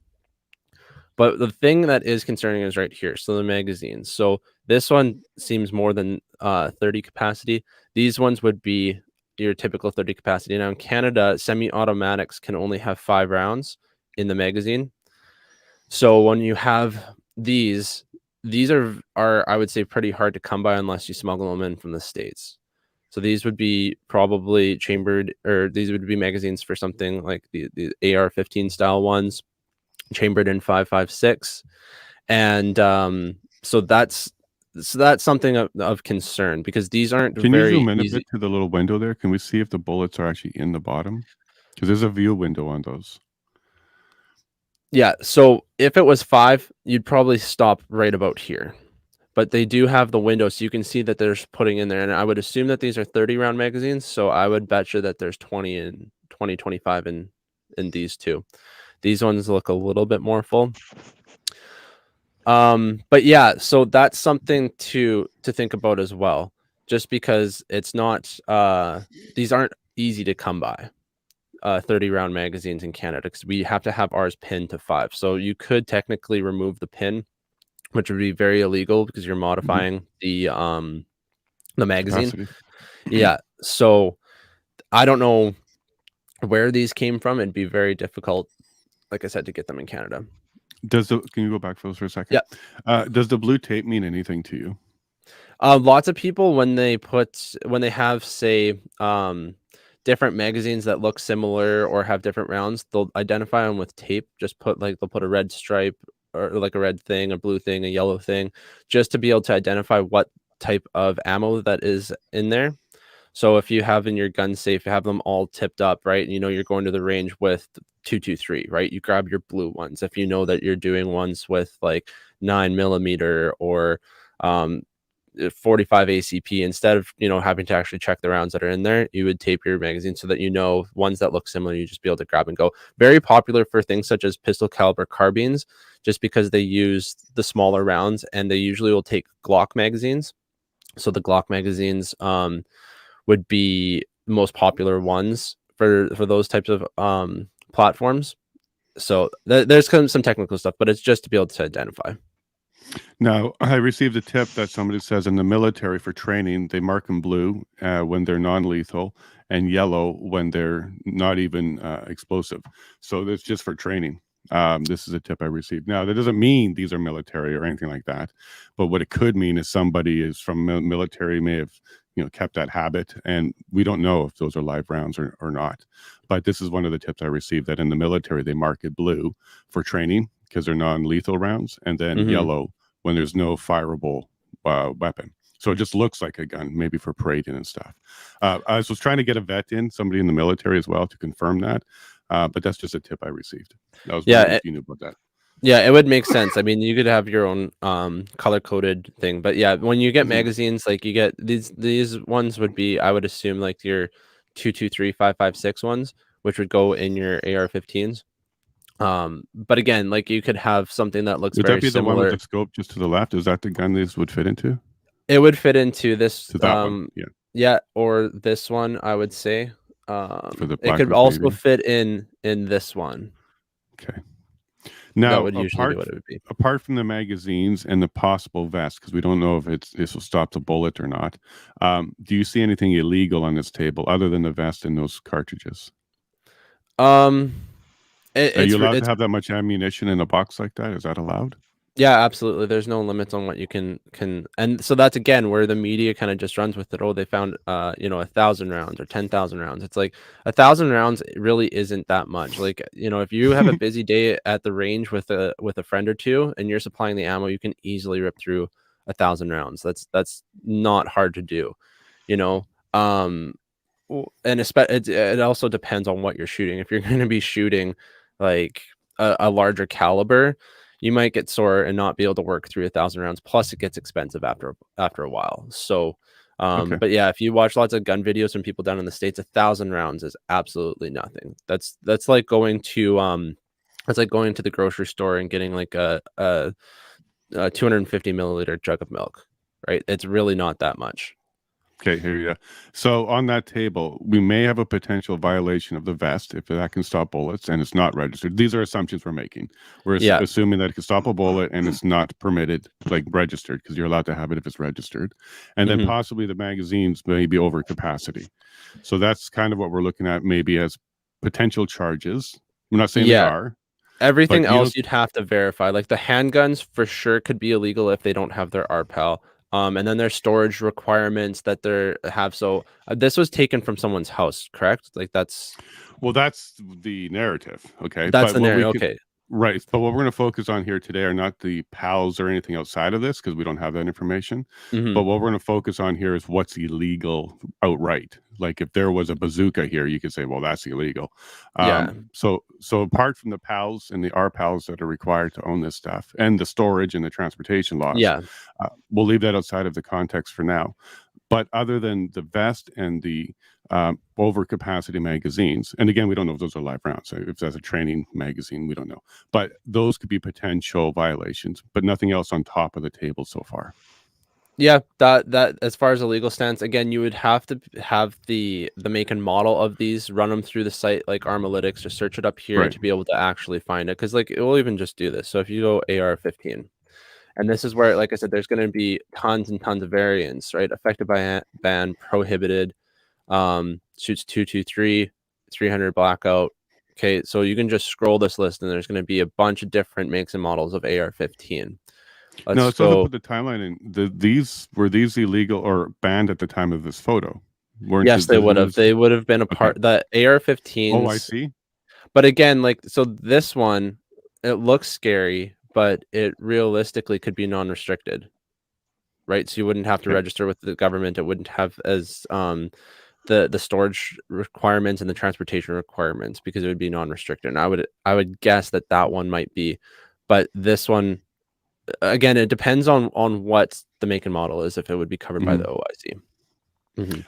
[SPEAKER 3] But the thing that is concerning is right here. So the magazines. So this one seems more than 30 capacity. These ones would be your typical 30 capacity. Now in Canada, semi-automatics can only have 5 rounds in the magazine. So when you have these are I would say pretty hard to come by unless you smuggle them in from the States. So these would be probably chambered, or these would be magazines for something like the AR-15 style ones, chambered in 5.56, and so that's something of concern, because these aren't.
[SPEAKER 1] Can
[SPEAKER 3] very
[SPEAKER 1] you zoom in
[SPEAKER 3] easy.
[SPEAKER 1] a bit to the little window there? Can we see if the bullets are actually in the bottom? Because there's a view window on those.
[SPEAKER 3] Yeah, so if it was 5, you'd probably stop right about here. But they do have the window, so you can see that there's putting in there. And I would assume that these are 30-round magazines, so I would bet you that there's 25 in these two. These ones look a little bit more full. But yeah, so that's something to think about as well, just because it's not these aren't easy to come by. 30-round magazines in Canada, because we have to have ours pinned to 5. So you could technically remove the pin, which would be very illegal because you're modifying the magazine. Capacity. Yeah. So I don't know where these came from. It'd be very difficult, like I said, to get them in Canada.
[SPEAKER 1] Can you go back for a second?
[SPEAKER 3] Yeah.
[SPEAKER 1] Does the blue tape mean anything to you?
[SPEAKER 3] Lots of people, when they have, say, different magazines that look similar or have different rounds, they'll identify them with tape. They'll put a red stripe, or like a red thing, a blue thing, a yellow thing, just to be able to identify what type of ammo that is in there. So if you have in your gun safe, you have them all tipped up, right? And you know you're going to the range with 223, right? You grab your blue ones. If you know that you're doing ones with like 9mm or 45 ACP, instead of having to actually check the rounds that are in there, you would tape your magazine so that ones that look similar, you just be able to grab and go. Very popular for things such as pistol caliber carbines, just because they use the smaller rounds, and they usually will take Glock magazines. So the Glock magazines would be the most popular ones for those types of platforms. So there's some technical stuff, but it's just to be able to identify.
[SPEAKER 1] Now, I received a tip that somebody says in the military for training, they mark them blue when they're non-lethal and yellow when they're not even explosive. So that's just for training. This is a tip I received. Now, that doesn't mean these are military or anything like that, but what it could mean is somebody is from military, may have kept that habit, and we don't know if those are live rounds or not. But this is one of the tips I received, that in the military they mark it blue for training because they're non-lethal rounds, and then yellow when there's no fireable weapon. So it just looks like a gun, maybe for parading and stuff. I was trying to get a vet in, somebody in the military as well, to confirm that. But that's just a tip I received. That was if you knew about that.
[SPEAKER 3] Yeah, it would make sense. I mean, you could have your own color-coded thing, but yeah, when you get magazines, like you get these ones would be, I would assume, like your 223, 556 ones, which would go in your AR-15s. But again, like you could have something that looks very similar. Would that be the one with the
[SPEAKER 1] scope just to the left? Is that the gun these would fit into?
[SPEAKER 3] It would fit into this.
[SPEAKER 1] To that one,
[SPEAKER 3] yeah, or this one, I would say. It could
[SPEAKER 1] Black
[SPEAKER 3] also
[SPEAKER 1] Navy.
[SPEAKER 3] fit in this one.
[SPEAKER 1] Okay. Now,
[SPEAKER 3] that would usually be what it would be.
[SPEAKER 1] Apart from the magazines and the possible vest, because we don't know if this will stop the bullet or not, do you see anything illegal on this table other than the vest and those cartridges? Are you allowed to have that much ammunition in a box like that? Is that allowed?
[SPEAKER 3] Yeah, absolutely. There's no limits on what you can, and so that's again where the media kind of just runs with it. Oh, they found 1,000 rounds or 10,000 rounds. It's like 1,000 rounds really isn't that much. Like, if you have a busy day at the range with a friend or two and you're supplying the ammo, you can easily rip through 1,000 rounds. That's not hard to do, and it also depends on what you're shooting. If you're going to be shooting like a larger caliber, you might get sore and not be able to work through 1,000 rounds. Plus, it gets expensive after a while. So, but yeah, if you watch lots of gun videos from people down in the States, 1,000 rounds is absolutely nothing. That's like going to the grocery store and getting like a 250 milliliter jug of milk, right? It's really not that much.
[SPEAKER 1] Okay, here you go. So on that table, we may have a potential violation of the vest if that can stop bullets and it's not registered. These are assumptions we're making. We're assuming that it can stop a bullet and it's not permitted, like registered, because you're allowed to have it if it's registered. And then possibly the magazines may be over capacity. So that's kind of what we're looking at, maybe as potential charges. I'm not saying they are.
[SPEAKER 3] Everything else you'd have to verify. Like the handguns for sure could be illegal if they don't have their RPAL. And then there's storage requirements that they have. So this was taken from someone's house, correct? Like that's
[SPEAKER 1] the narrative. Okay.
[SPEAKER 3] That's the narrative. Okay.
[SPEAKER 1] Right. But what we're going to focus on here today are not the PALs or anything outside of this, because we don't have that information. But what we're going to focus on here is what's illegal outright. Like if there was a bazooka here, you could say, well, that's illegal. So apart from the PALs and the RPALs that are required to own this stuff and the storage and the transportation laws, we'll leave that outside of the context for now. But other than the vest and the overcapacity magazines, and again, we don't know if those are live rounds. So if that's a training magazine, we don't know. But those could be potential violations, but nothing else on top of the table so far.
[SPEAKER 3] Yeah, that as far as a legal stance, again, you would have to have the make and model of these, run them through the site like Armalytics, or search it up here to be able to actually find it. Because like it will even just do this. So if you go AR-15. And this is where, like I said, there's going to be tons and tons of variants, right? Affected by ban, prohibited, shoots 223, 300 blackout. Okay, so you can just scroll this list, and there's going to be a bunch of different makes and models of AR-15.
[SPEAKER 1] Let's go. Put the timeline in. Were these illegal or banned at the time of this photo?
[SPEAKER 3] Yes, they would have. They would have been a part. The AR-15s.
[SPEAKER 1] Oh, I see.
[SPEAKER 3] But again, like so, this one, it looks scary, but it realistically could be non-restricted, right? So you wouldn't have to register with the government. It wouldn't have as the storage requirements and the transportation requirements, because it would be non-restricted. And I would guess that one might be, but this one, again, it depends on what the make and model is, if it would be covered by the OIC.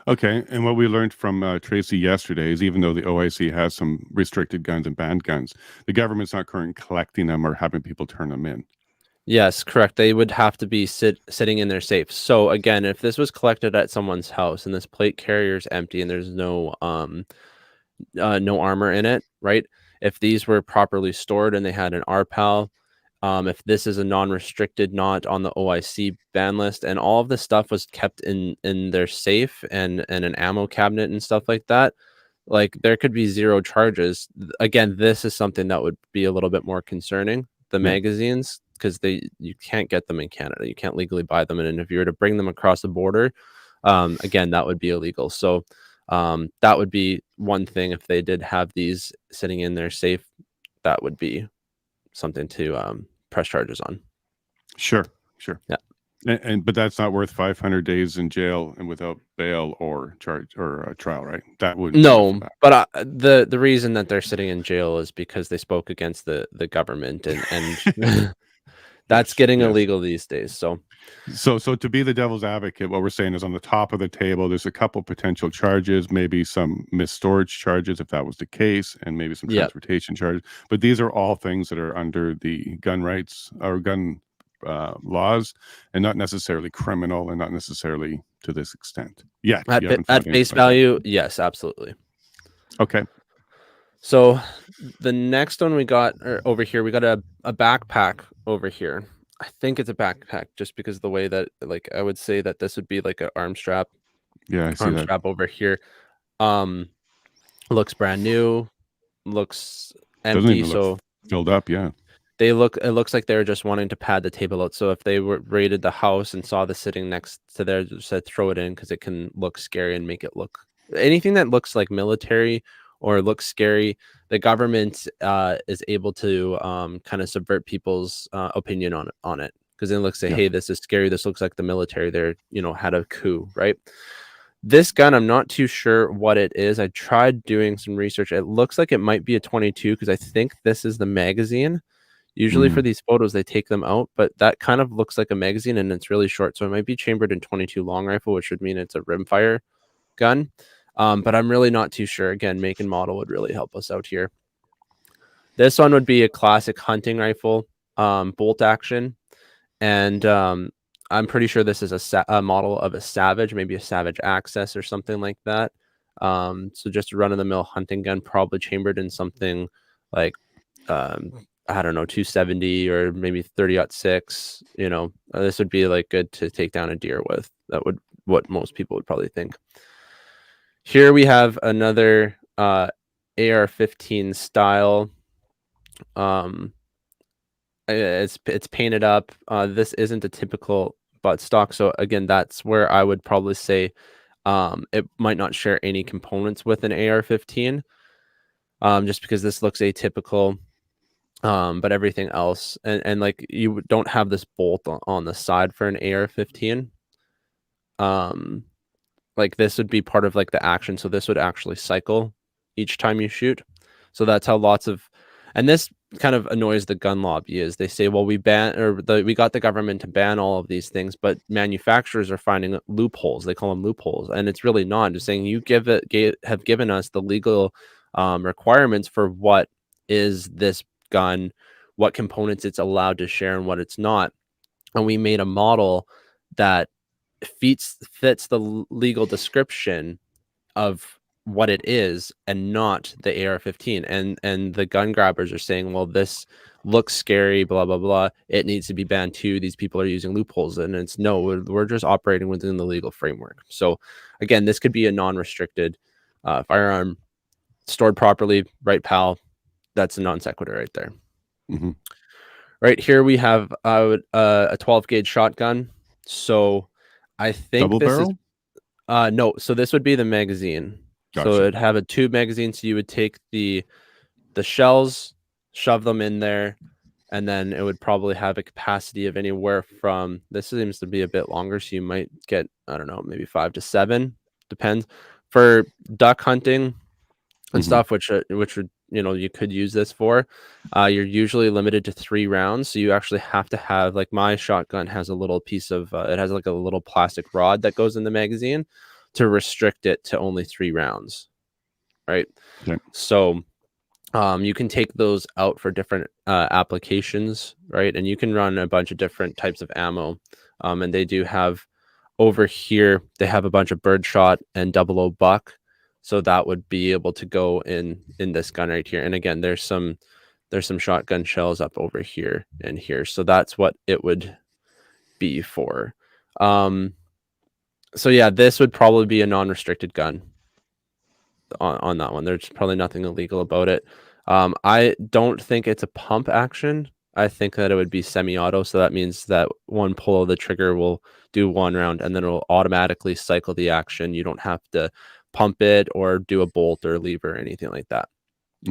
[SPEAKER 1] Okay, and what we learned from Tracy yesterday is even though the OIC has some restricted guns and banned guns, the government's not currently collecting them or having people turn them in.
[SPEAKER 3] Yes, correct. They would have to be sitting in their safe. So again, if this was collected at someone's house and this plate carrier is empty and there's no armor in it, right? If these were properly stored and they had an RPAL, if this is a non-restricted, not on the OIC ban list, and all of this stuff was kept in their safe and an ammo cabinet and stuff like that, like there could be 0 charges. Again, this is something that would be a little bit more concerning, the magazines, because you can't get them in Canada. You can't legally buy them. And if you were to bring them across the border, again, that would be illegal. So that would be one thing. If they did have these sitting in their safe, that would be something to press charges on.
[SPEAKER 1] Sure.
[SPEAKER 3] Yeah.
[SPEAKER 1] But that's not worth 500 days in jail and without bail or charge or a trial, right? That wouldn't.
[SPEAKER 3] No, but the reason that they're sitting in jail is because they spoke against the government, and that's getting illegal these days. So
[SPEAKER 1] to be the devil's advocate, what we're saying is on the top of the table, there's a couple potential charges, maybe some misstorage charges if that was the case, and maybe some transportation charges. But these are all things that are under the gun rights or gun laws, and not necessarily criminal, and not necessarily to this extent. Yeah,
[SPEAKER 3] at face value, yes, absolutely.
[SPEAKER 1] Okay.
[SPEAKER 3] So the next one we got over here, we got a backpack over here. I think it's a backpack just because of the way that, like, I would say that this would be like an arm strap.
[SPEAKER 1] Yeah, I see
[SPEAKER 3] arm
[SPEAKER 1] that.
[SPEAKER 3] strap over here. Looks brand new. Looks empty.
[SPEAKER 1] Doesn't even
[SPEAKER 3] so
[SPEAKER 1] look filled up. Yeah.
[SPEAKER 3] It looks like they were just wanting to pad the table out. So if they raided the house and saw this sitting next to there, said throw it in because it can look scary and make it look anything that looks like military or looks scary. The government is able to kind of subvert people's opinion on it because then looks say, hey, this is scary. This looks like the military. They're had a coup, right? This gun, I'm not too sure what it is. I tried doing some research. It looks like it might be a 22 because I think this is the magazine. Usually for these photos, they take them out, but that kind of looks like a magazine and it's really short. So it might be chambered in 22 long rifle, which would mean it's a rimfire gun. But I'm really not too sure. Again, make and model would really help us out here. This one would be a classic hunting rifle, bolt action. And I'm pretty sure this is a model of a Savage, maybe a Savage Access or something like that. So just a run-of-the-mill hunting gun, probably chambered in something like I don't know, 270 or maybe 30-06. This would be like good to take down a deer with. That would what most people would probably think. Here we have another AR-15 style. It's painted up. This isn't a typical buttstock, so again, that's where I would probably say it might not share any components with an AR-15, just because this looks atypical. But everything else, and like you don't have this bolt on the side for an AR-15. Like this would be part of like the action, so this would actually cycle each time you shoot. So that's how and this kind of annoys the gun lobby is they say, well, we got the government to ban all of these things, but manufacturers are finding loopholes. They call them loopholes, and it's really not. Just saying you have given us the legal requirements for what is this gun, what components it's allowed to share and what it's not, and we made a model that fits the legal description of what it is and not the AR-15, and the gun grabbers are saying, well, this looks scary, blah blah blah, it needs to be banned too, these people are using loopholes, and it's no, we're just operating within the legal framework. So again, this could be a non-restricted firearm stored properly, right, pal? That's a non sequitur right there. Right here we have a 12 gauge shotgun. So I think
[SPEAKER 1] double barrel?
[SPEAKER 3] No, so this would be the magazine. Gotcha. So it'd have a tube magazine. So you would take the shells, shove them in there, and then it would probably have a capacity of anywhere from, this seems to be a bit longer, so you might get, I don't know, maybe 5 to 7, depends. For duck hunting and stuff, which would, you could use this for, you're usually limited to 3 rounds. So you actually have to have, like my shotgun has a little piece of, it has like a little plastic rod that goes in the magazine to restrict it to only 3 rounds. Right.
[SPEAKER 1] Okay.
[SPEAKER 3] So you can take those out for different applications. Right. And you can run a bunch of different types of ammo. And they do have over here, they have a bunch of birdshot and 00 buck. So that would be able to go in this gun right here. And again, there's some shotgun shells up over here and here. So that's what it would be for. So yeah, this would probably be a non-restricted gun. on that one. There's probably nothing illegal about it. I don't think it's a pump action. I think that it would be semi-auto, so that means that one pull of the trigger will do one round, and then it'll automatically cycle the action. You don't have to pump it or do a bolt or lever or anything like that.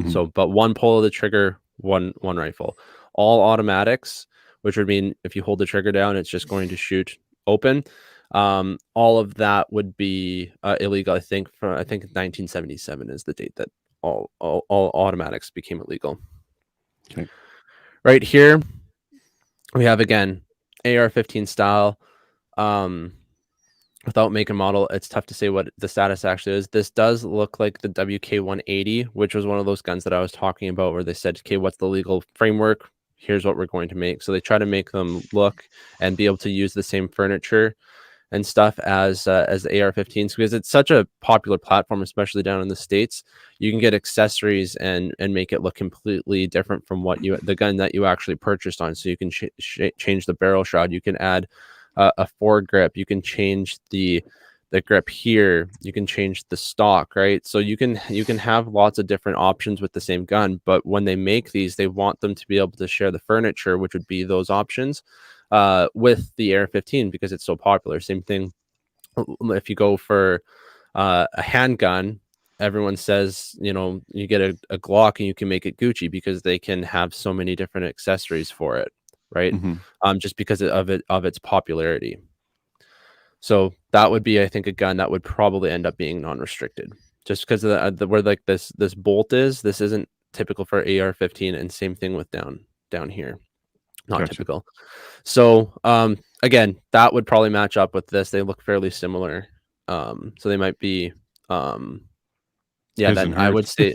[SPEAKER 3] So, but one pull of the trigger, one rifle. All automatics, which would mean if you hold the trigger down, it's just going to shoot open. All of that would be illegal. I think 1977 is the date that all automatics became illegal.
[SPEAKER 1] Okay.
[SPEAKER 3] Right here, we have again AR-15 style. Without make and model, it's tough to say what the status actually is. This does look like the WK-180, which was one of those guns that I was talking about, where they said, "Okay, what's the legal framework? Here's what we're going to make." So they try to make them look and be able to use the same furniture and stuff as the AR-15s, because it's such a popular platform, especially down in the States. You can get accessories and make it look completely different from what the gun that you actually purchased on. So you can change the barrel shroud. You can add a foregrip. You can change the grip here. You can change the stock, right? So you can have lots of different options with the same gun. But when they make these, they want them to be able to share the furniture, which would be those options, with the AR-15, because it's so popular. Same thing if you go for a handgun. Everyone says, you get a Glock and you can make it Gucci because they can have so many different accessories for it, right? Just because of its popularity. So that would be, I think, a gun that would probably end up being non-restricted, just because of where like this bolt is. This isn't typical for AR-15, and same thing with down here, not
[SPEAKER 1] Gotcha.
[SPEAKER 3] typical. So again, that would probably match up with this. They look fairly similar. So they might be then I would say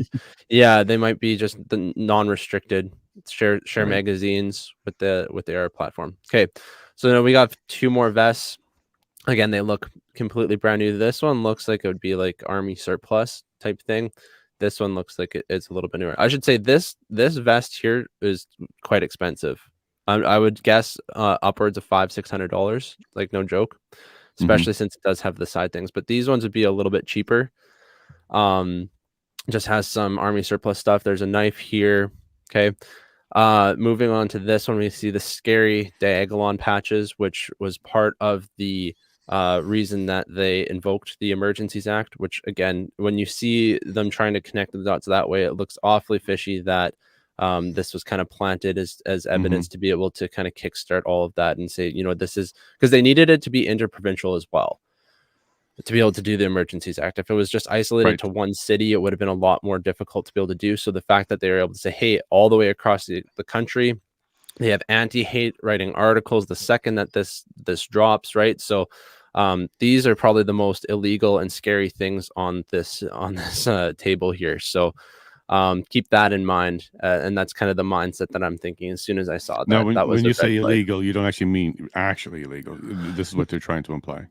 [SPEAKER 3] they might be just the non-restricted share
[SPEAKER 1] Right.
[SPEAKER 3] magazines with the AR platform. Okay, so now we got two more vests. Again, they look completely brand new. This one looks like it would be like Army surplus type thing. This one looks like it's a little bit newer. I should say this vest here is quite expensive. I would guess upwards of $500-$600, like no joke, especially since it does have the side things. But these ones would be a little bit cheaper. Just has some Army surplus stuff. There's a knife here. Okay. Moving on to this one, we see the scary diagolon patches, which was part of the reason that they invoked the Emergencies Act, which again, when you see them trying to connect the dots that way, it looks awfully fishy that this was kind of planted as evidence to be able to kind of kickstart all of that and say, this is because they needed it to be interprovincial as well to be able to do the Emergencies Act. If it was just isolated to one city, it would have been a lot more difficult to be able to do. So the fact that they were able to say, hey, all the way across the country, they have anti-hate writing articles the second that this drops, right? So these are probably the most illegal and scary things on this table here. So keep that in mind, and that's kind of the mindset that I'm thinking as soon as I saw that.
[SPEAKER 1] Now, when you say
[SPEAKER 3] flag.
[SPEAKER 1] illegal, you don't actually mean actually illegal. This is what they're trying to imply.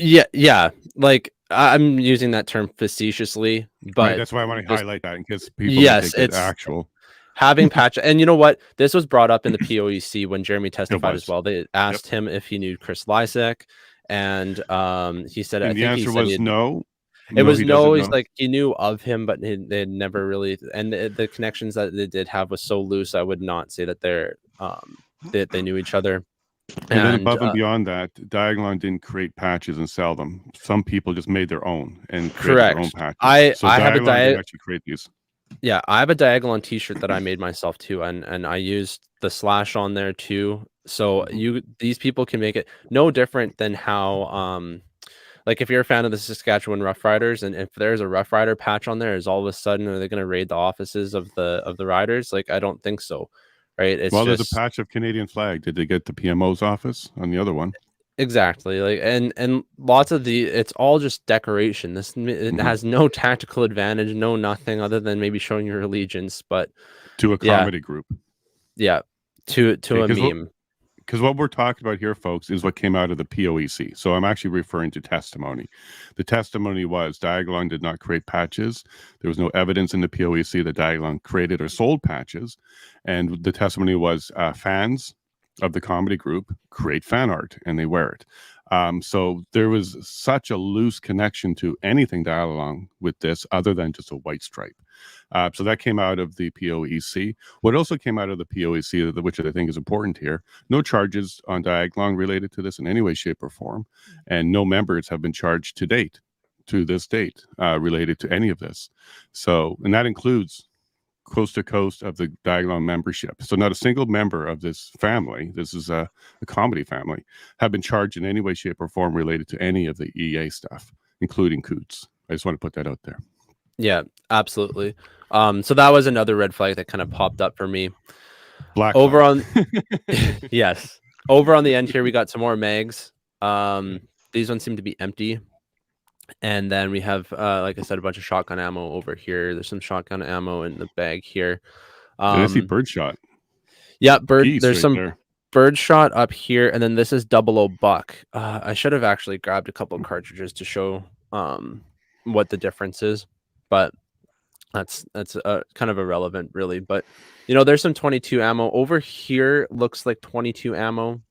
[SPEAKER 3] Yeah. Like I'm using that term facetiously, but
[SPEAKER 1] that's why I want to highlight that in case people think it's actual.
[SPEAKER 3] Having patch, and you know what? This was brought up in the POEC when Jeremy testified as well. They asked him if he knew Chris Lysak, and he said,
[SPEAKER 1] and the answer was no.
[SPEAKER 3] It was no. He's like, he knew of him, but they had never really, and the connections that they did have was so loose. I would not say that they knew each other.
[SPEAKER 1] And then above and beyond that, Diagolon didn't create patches and sell them. Some people just made their own and created their own patches.
[SPEAKER 3] I have
[SPEAKER 1] Diagolon didn't actually create these.
[SPEAKER 3] Yeah, I have a Diagolon t-shirt that I made myself too, and I used the slash on there too. So these people can make it no different than how like if you're a fan of the Saskatchewan Rough Riders, and if there's a Rough Rider patch on there, is all of a sudden are they going to raid the offices of the riders? Like, I don't think so, right? It's
[SPEAKER 1] there's a patch of Canadian flag. Did they get the PMO's office on the other one?
[SPEAKER 3] Exactly. Like, and lots of it's all just decoration. It has no tactical advantage, no nothing other than maybe showing your allegiance, but
[SPEAKER 1] to a comedy group.
[SPEAKER 3] Yeah, to a meme.
[SPEAKER 1] Because what we're talking about here, folks, is what came out of the POEC. So I'm actually referring to testimony. The testimony was Diagolon did not create patches. There was no evidence in the POEC that Diagolon created or sold patches. And the testimony was fans of the comedy group create fan art and they wear it. So there was such a loose connection to anything dial along with this other than just a white stripe. So that came out of the POEC. What also came out of the POEC, which I think is important here, no charges on Diaglon related to this in any way, shape, or form, and no members have been charged to this date, related to any of this. So, and that includes coast to coast of the Diaglon membership. So not a single member of this family, this is a comedy family, have been charged in any way, shape, or form related to any of the EA stuff, including Coutts. I just want to put that out there.
[SPEAKER 3] Yeah, absolutely. So that was another red flag that kind of popped up for me.
[SPEAKER 1] Black
[SPEAKER 3] over
[SPEAKER 1] flag.
[SPEAKER 3] on yes, over on the end here we got some more mags. These ones seem to be empty, and then we have like I said, a bunch of shotgun ammo over here. There's some shotgun ammo in the bag here.
[SPEAKER 1] I see birdshot.
[SPEAKER 3] Yeah,
[SPEAKER 1] Piece
[SPEAKER 3] there's
[SPEAKER 1] right
[SPEAKER 3] some
[SPEAKER 1] there.
[SPEAKER 3] birdshot up here, and then this is 00 buck. I should have actually grabbed a couple of cartridges to show what the difference is, but that's kind of irrelevant, really. But you know, there's some 22 ammo over here. Looks like 22 ammo,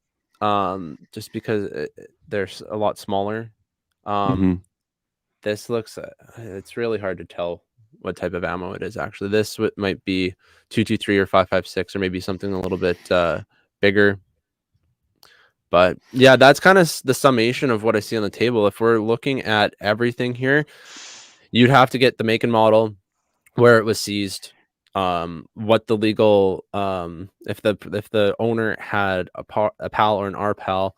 [SPEAKER 3] just because they're a lot smaller. This looks, it's really hard to tell what type of ammo it is. Actually, this might be 223 or 556, or maybe something a little bit bigger. But yeah, that's kind of the summation of what I see on the table. If we're looking at everything here, you'd have to get the make and model, where it was seized, what the legal, if the owner had a PAL or an RPAL.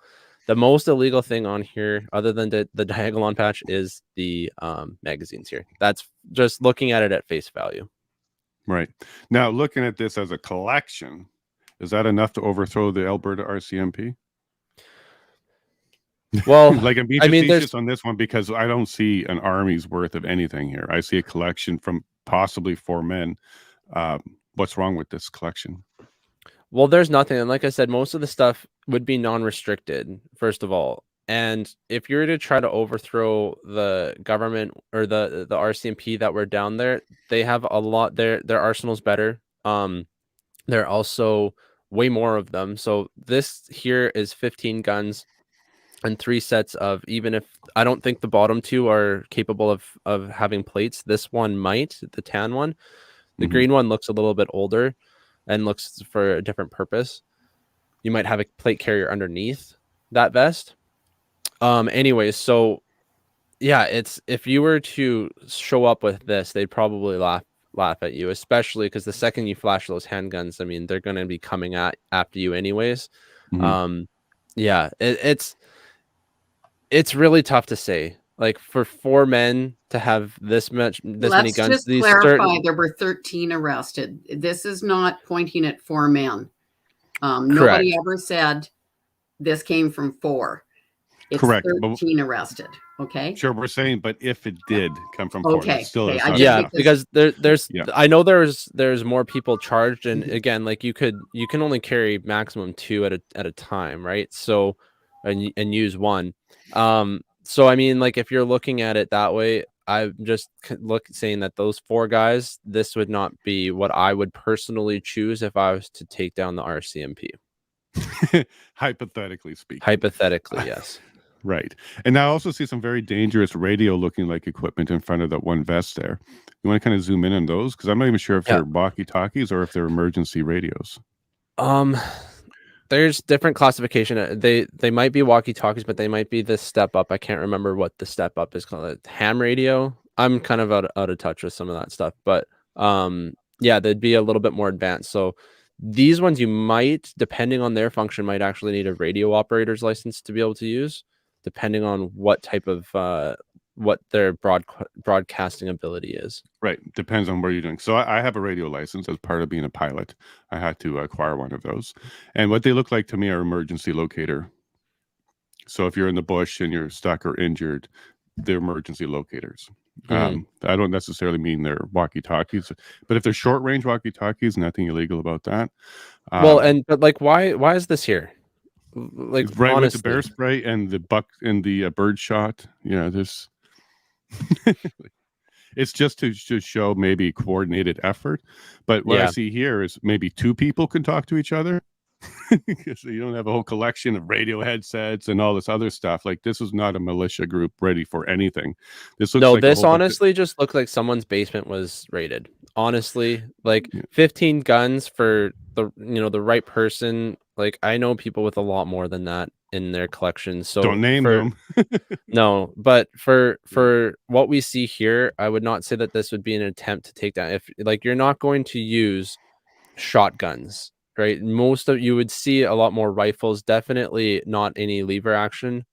[SPEAKER 3] The most illegal thing on here, other than the Diaglon patch, is the magazines here. That's just looking at it at face value.
[SPEAKER 1] Right. Now, looking at this as a collection, is that enough to overthrow the Alberta RCMP?
[SPEAKER 3] Well,
[SPEAKER 1] like I'm being facetious on this one because I don't see an army's worth of anything here. I see a collection from possibly 4 men. What's wrong with this collection?
[SPEAKER 3] Well, there's nothing. And like I said, most of the stuff would be non-restricted, first of all. And if you're to try to overthrow the government or the RCMP that were down there, they have a lot. Their arsenal's better. There are also way more of them. So this here is 15 guns and 3 sets of, even if I don't think the bottom 2 are capable of having plates, this one might, the tan one. The green one looks a little bit older and looks for a different purpose. You might have a plate carrier underneath that vest. Anyways, so yeah, it's, if you were to show up with this, they'd probably laugh at you, especially because the second you flash those handguns, I mean, they're going to be coming after you anyways. Yeah, it's really tough to say. Like, for 4 men to have this many guns.
[SPEAKER 4] Let's just clarify, there were 13 arrested. This is not pointing at 4 men. Nobody ever said this came from 4. It's correct. 13 arrested. Okay.
[SPEAKER 1] Sure, we're saying, but if it did come from 4,
[SPEAKER 4] okay.
[SPEAKER 1] Still
[SPEAKER 4] okay.
[SPEAKER 3] Yeah, because there's I know there's more people charged, and again, like you can only carry maximum 2 at a time, right? So, and use 1. So I mean, like, if you're looking at it that way, I'm just saying that those 4 guys, this would not be what I would personally choose if I was to take down the RCMP.
[SPEAKER 1] Hypothetically speaking.
[SPEAKER 3] Hypothetically, yes.
[SPEAKER 1] Right. And now I also see some very dangerous radio looking like equipment in front of that one vest there. You want to kind of zoom in on those? Because I'm not even sure if they're walkie-talkies or if they're emergency radios.
[SPEAKER 3] There's different classification. They might be walkie-talkies, but they might be the step up. I can't remember what the step up is called. Ham radio. I'm kind of out of touch with some of that stuff, but yeah, they'd be a little bit more advanced. So these ones, you might, depending on their function, might actually need a radio operator's license to be able to use, depending on what type of what their broadcasting ability is.
[SPEAKER 1] Right. Depends on where you're doing. So I have a radio license as part of being a pilot. I had to acquire one of those. And what they look like to me are emergency locator. So if you're in the bush and you're stuck or injured, they're emergency locators. I don't necessarily mean they're walkie-talkies, but if they're short-range walkie-talkies, nothing illegal about that.
[SPEAKER 3] Well, but like, why is this here? Like,
[SPEAKER 1] right,
[SPEAKER 3] honestly,
[SPEAKER 1] with the bear spray and the buck and the bird shot. Yeah, this. It's just to show maybe coordinated effort. But what I see here is maybe 2 people can talk to each other. because you don't have a whole collection of radio headsets and all this other stuff. Like, this was not a militia group ready for anything. This looks like
[SPEAKER 3] this honestly just looked like someone's basement was raided. Honestly, like 15 guns for the the right person. Like, I know people with a lot more than that in their collection. So
[SPEAKER 1] don't name them.
[SPEAKER 3] No, but for what we see here, I would not say that this would be an attempt to take down. If like you're not going to use shotguns, right? You would see a lot more rifles, definitely not any lever action.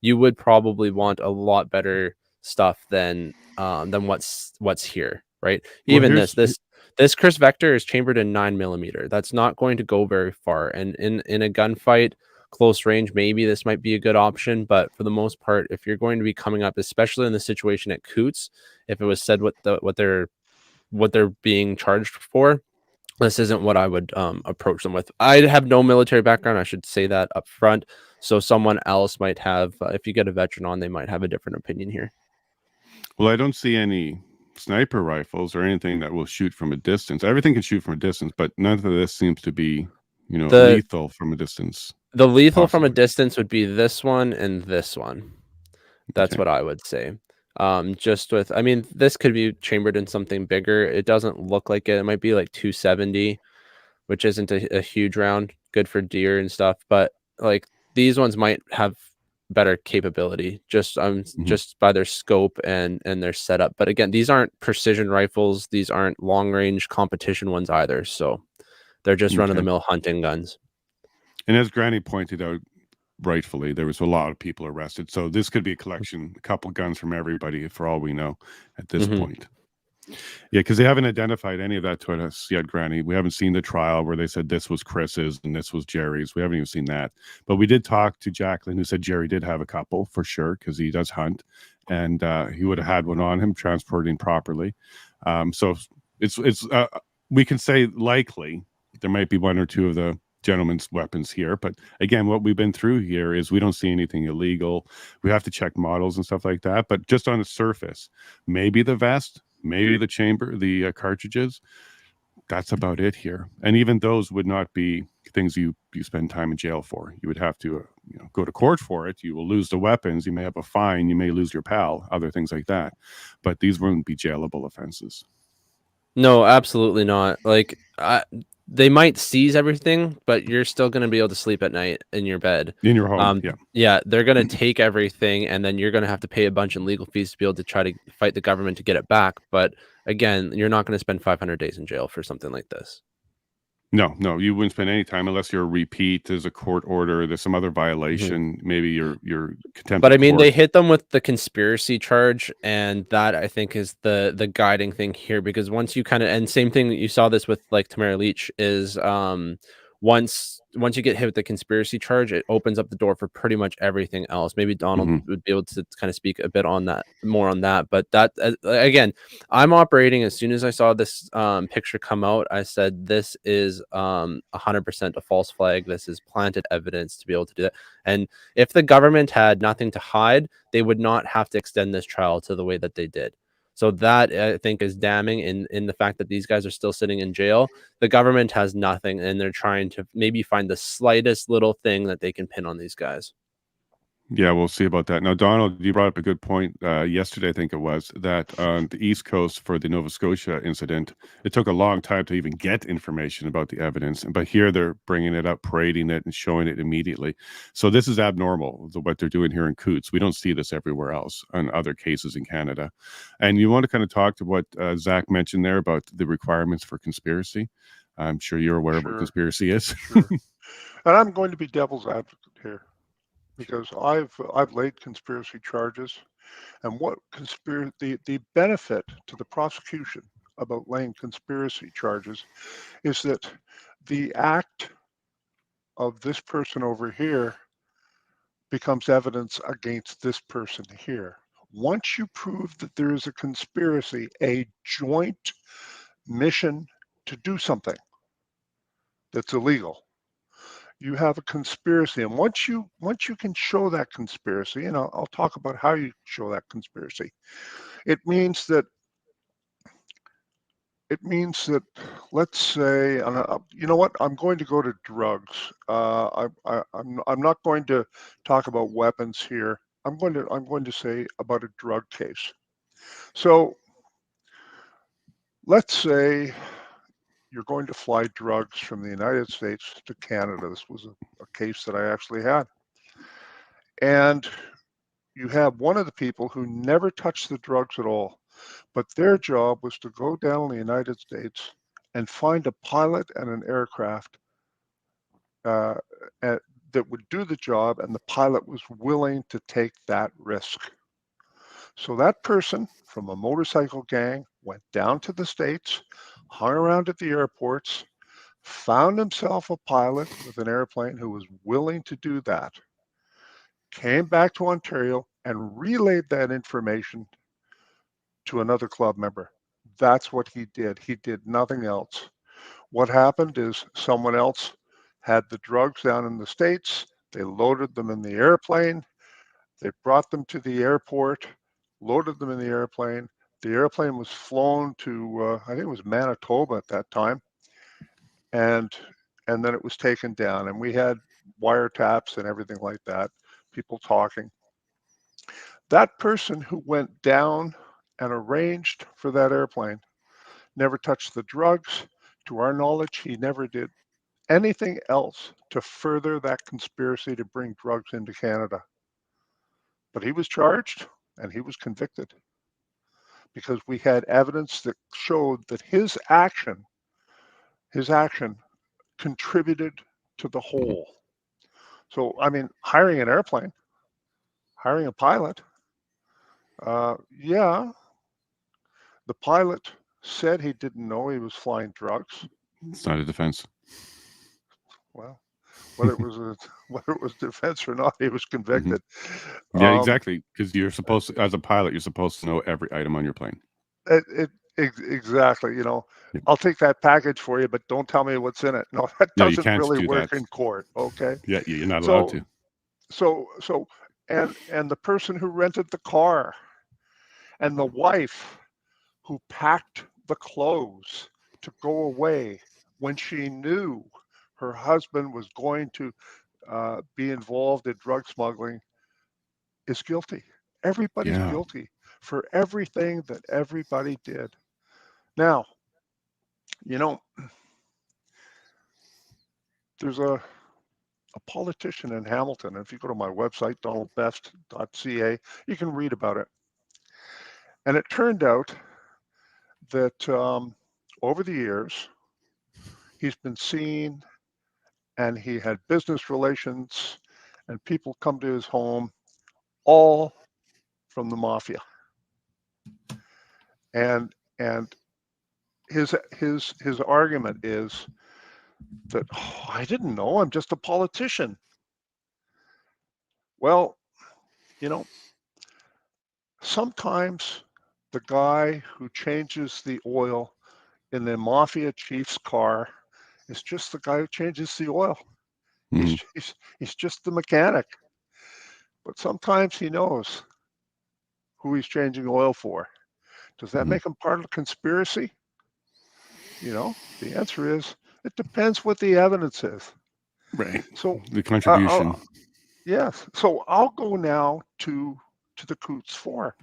[SPEAKER 3] You would probably want a lot better stuff than what's here, right? Even this Chris Vector is chambered in 9mm. That's not going to go very far. And in a gunfight, close range, maybe this might be a good option, but for the most part, if you're going to be coming up, especially in the situation at Coutts, if it was said what they're being charged for, this isn't what I would approach them with. I have no military background. I should say that up front. So someone else might have, if you get a veteran on, they might have a different opinion here.
[SPEAKER 1] Well, I don't see any sniper rifles or anything that will shoot from a distance. Everything can shoot from a distance, but none of this seems to be, lethal from a distance.
[SPEAKER 3] The lethal from a distance would be this one and this one. That's what I would say. This could be chambered in something bigger. It doesn't look like it. It might be like 270, which isn't a huge round, good for deer and stuff. But like these ones might have better capability just by their scope and their setup. But again, these aren't precision rifles. These aren't long range competition ones either. So they're just run of the mill hunting guns.
[SPEAKER 1] And as Granny pointed out, rightfully, there was a lot of people arrested. So this could be a collection, a couple guns from everybody, for all we know at this point. Yeah, because they haven't identified any of that to us yet, Granny. We haven't seen the trial where they said this was Chris's and this was Jerry's. We haven't even seen that. But we did talk to Jacqueline, who said Jerry did have a couple for sure, because he does hunt. And he would have had one on him, transporting properly. So it's we can say likely there might be one or two of the gentleman's weapons here, but again, what we've been through here is we don't see anything illegal. We have to check models and stuff like that, but just on the surface, maybe the vest, maybe the chamber, the cartridges, that's about it here. And even those would not be things you spend time in jail for. You would have to go to court for it. You will lose the weapons. You may have a fine. You may lose your pal, other things like that, but these wouldn't be jailable offenses.
[SPEAKER 3] No, absolutely not. Like they might seize everything, but you're still going to be able to sleep at night in your bed.
[SPEAKER 1] In your home,
[SPEAKER 3] yeah. They're going to take everything, and then you're going to have to pay a bunch in legal fees to be able to try to fight the government to get it back. But again, you're not going to spend 500 days in jail for something like this.
[SPEAKER 1] No, you wouldn't spend any time unless you're a repeat. There's a court order. There's some other violation. Maybe you're contempt.
[SPEAKER 3] But I mean, they hit them with the conspiracy charge, and that I think is the guiding thing here, because once you and same thing that you saw this with like Tamara Leach is once you get hit with the conspiracy charge, it opens up the door for pretty much everything else. Maybe Donald would be able to kind of speak a bit on that, more on that. But that again, I'm operating as soon as I saw this picture come out, I said this is 100% a false flag. This is planted evidence to be able to do that. And if the government had nothing to hide, they would not have to extend this trial to the way that they did. So that I think is damning in the fact that these guys are still sitting in jail. The government has nothing, and they're trying to maybe find the slightest little thing that they can pin on these guys.
[SPEAKER 1] Yeah, we'll see about that. Now, Donald, you brought up a good point yesterday, I think it was, that on the East Coast for the Nova Scotia incident, it took a long time to even get information about the evidence. But here they're bringing it up, parading it, and showing it immediately. So this is abnormal, what they're doing here in Coutts. We don't see this everywhere else on other cases in Canada. And you want to kind of talk to what Zach mentioned there about the requirements for conspiracy. I'm sure you're aware of what conspiracy is.
[SPEAKER 2] Sure. And I'm going to be devil's advocate here, because I've laid conspiracy charges, and what the benefit to the prosecution about laying conspiracy charges is that the act of this person over here becomes evidence against this person here. Once you prove that there is a conspiracy, a joint mission to do something that's illegal, you have a conspiracy. And once you can show that conspiracy, and I'll talk about how you show that conspiracy, it means that It means that, let's say, you know what? I'm going to go to drugs. I'm not going to talk about weapons here. I'm going to say about a drug case. So let's say you're going to fly drugs from the United States to Canada. This was a case that I actually had. And you have one of the people who never touched the drugs at all, but their job was to go down in the United States and find a pilot and an aircraft that would do the job, and the pilot was willing to take that risk. So that person from a motorcycle gang went down to the States, hung around at the airports, found himself a pilot with an airplane who was willing to do that, came back to Ontario and relayed that information to another club member. That's what he did. He did nothing else. What happened is someone else had the drugs down in the States. They loaded them in the airplane. They brought them to the airport, loaded them in the airplane. The airplane was flown to, I think it was Manitoba at that time. And then it was taken down, and we had wiretaps and everything like that, people talking. That person who went down and arranged for that airplane never touched the drugs. To our knowledge, he never did anything else to further that conspiracy to bring drugs into Canada. But he was charged and he was convicted because we had evidence that showed that his action contributed to the whole. So, I mean, hiring an airplane, hiring a pilot, yeah, the pilot said he didn't know he was flying drugs.
[SPEAKER 1] It's not a defense.
[SPEAKER 2] Well, whether it was defense or not, he was convicted.
[SPEAKER 1] Yeah, exactly. Because you're supposed to, as a pilot, you're supposed to know every item on your plane.
[SPEAKER 2] Exactly. You know, I'll take that package for you, but don't tell me what's in it. No, that doesn't really work in court. Okay.
[SPEAKER 1] Yeah, you're not allowed to.
[SPEAKER 2] So, and the person who rented the car, and the wife who packed the clothes to go away when she knew her husband was going to be involved in drug smuggling, is guilty. Everybody's guilty for everything that everybody did. Now, you know, there's a politician in Hamilton. If you go to my website, donaldbest.ca, you can read about it. And it turned out that over the years, he's been seen, and he had business relations, and people come to his home, all from the mafia. And his argument is that, oh, I didn't know, I'm just a politician. Well, you know, sometimes the guy who changes the oil in the mafia chief's car is just the guy who changes the oil. He's just the mechanic. But sometimes he knows who he's changing oil for. Does that make him part of the conspiracy? You know, the answer is, it depends what the evidence is.
[SPEAKER 1] Right.
[SPEAKER 2] So
[SPEAKER 1] the contribution.
[SPEAKER 2] Yes. So I'll go now to the Coutts Four,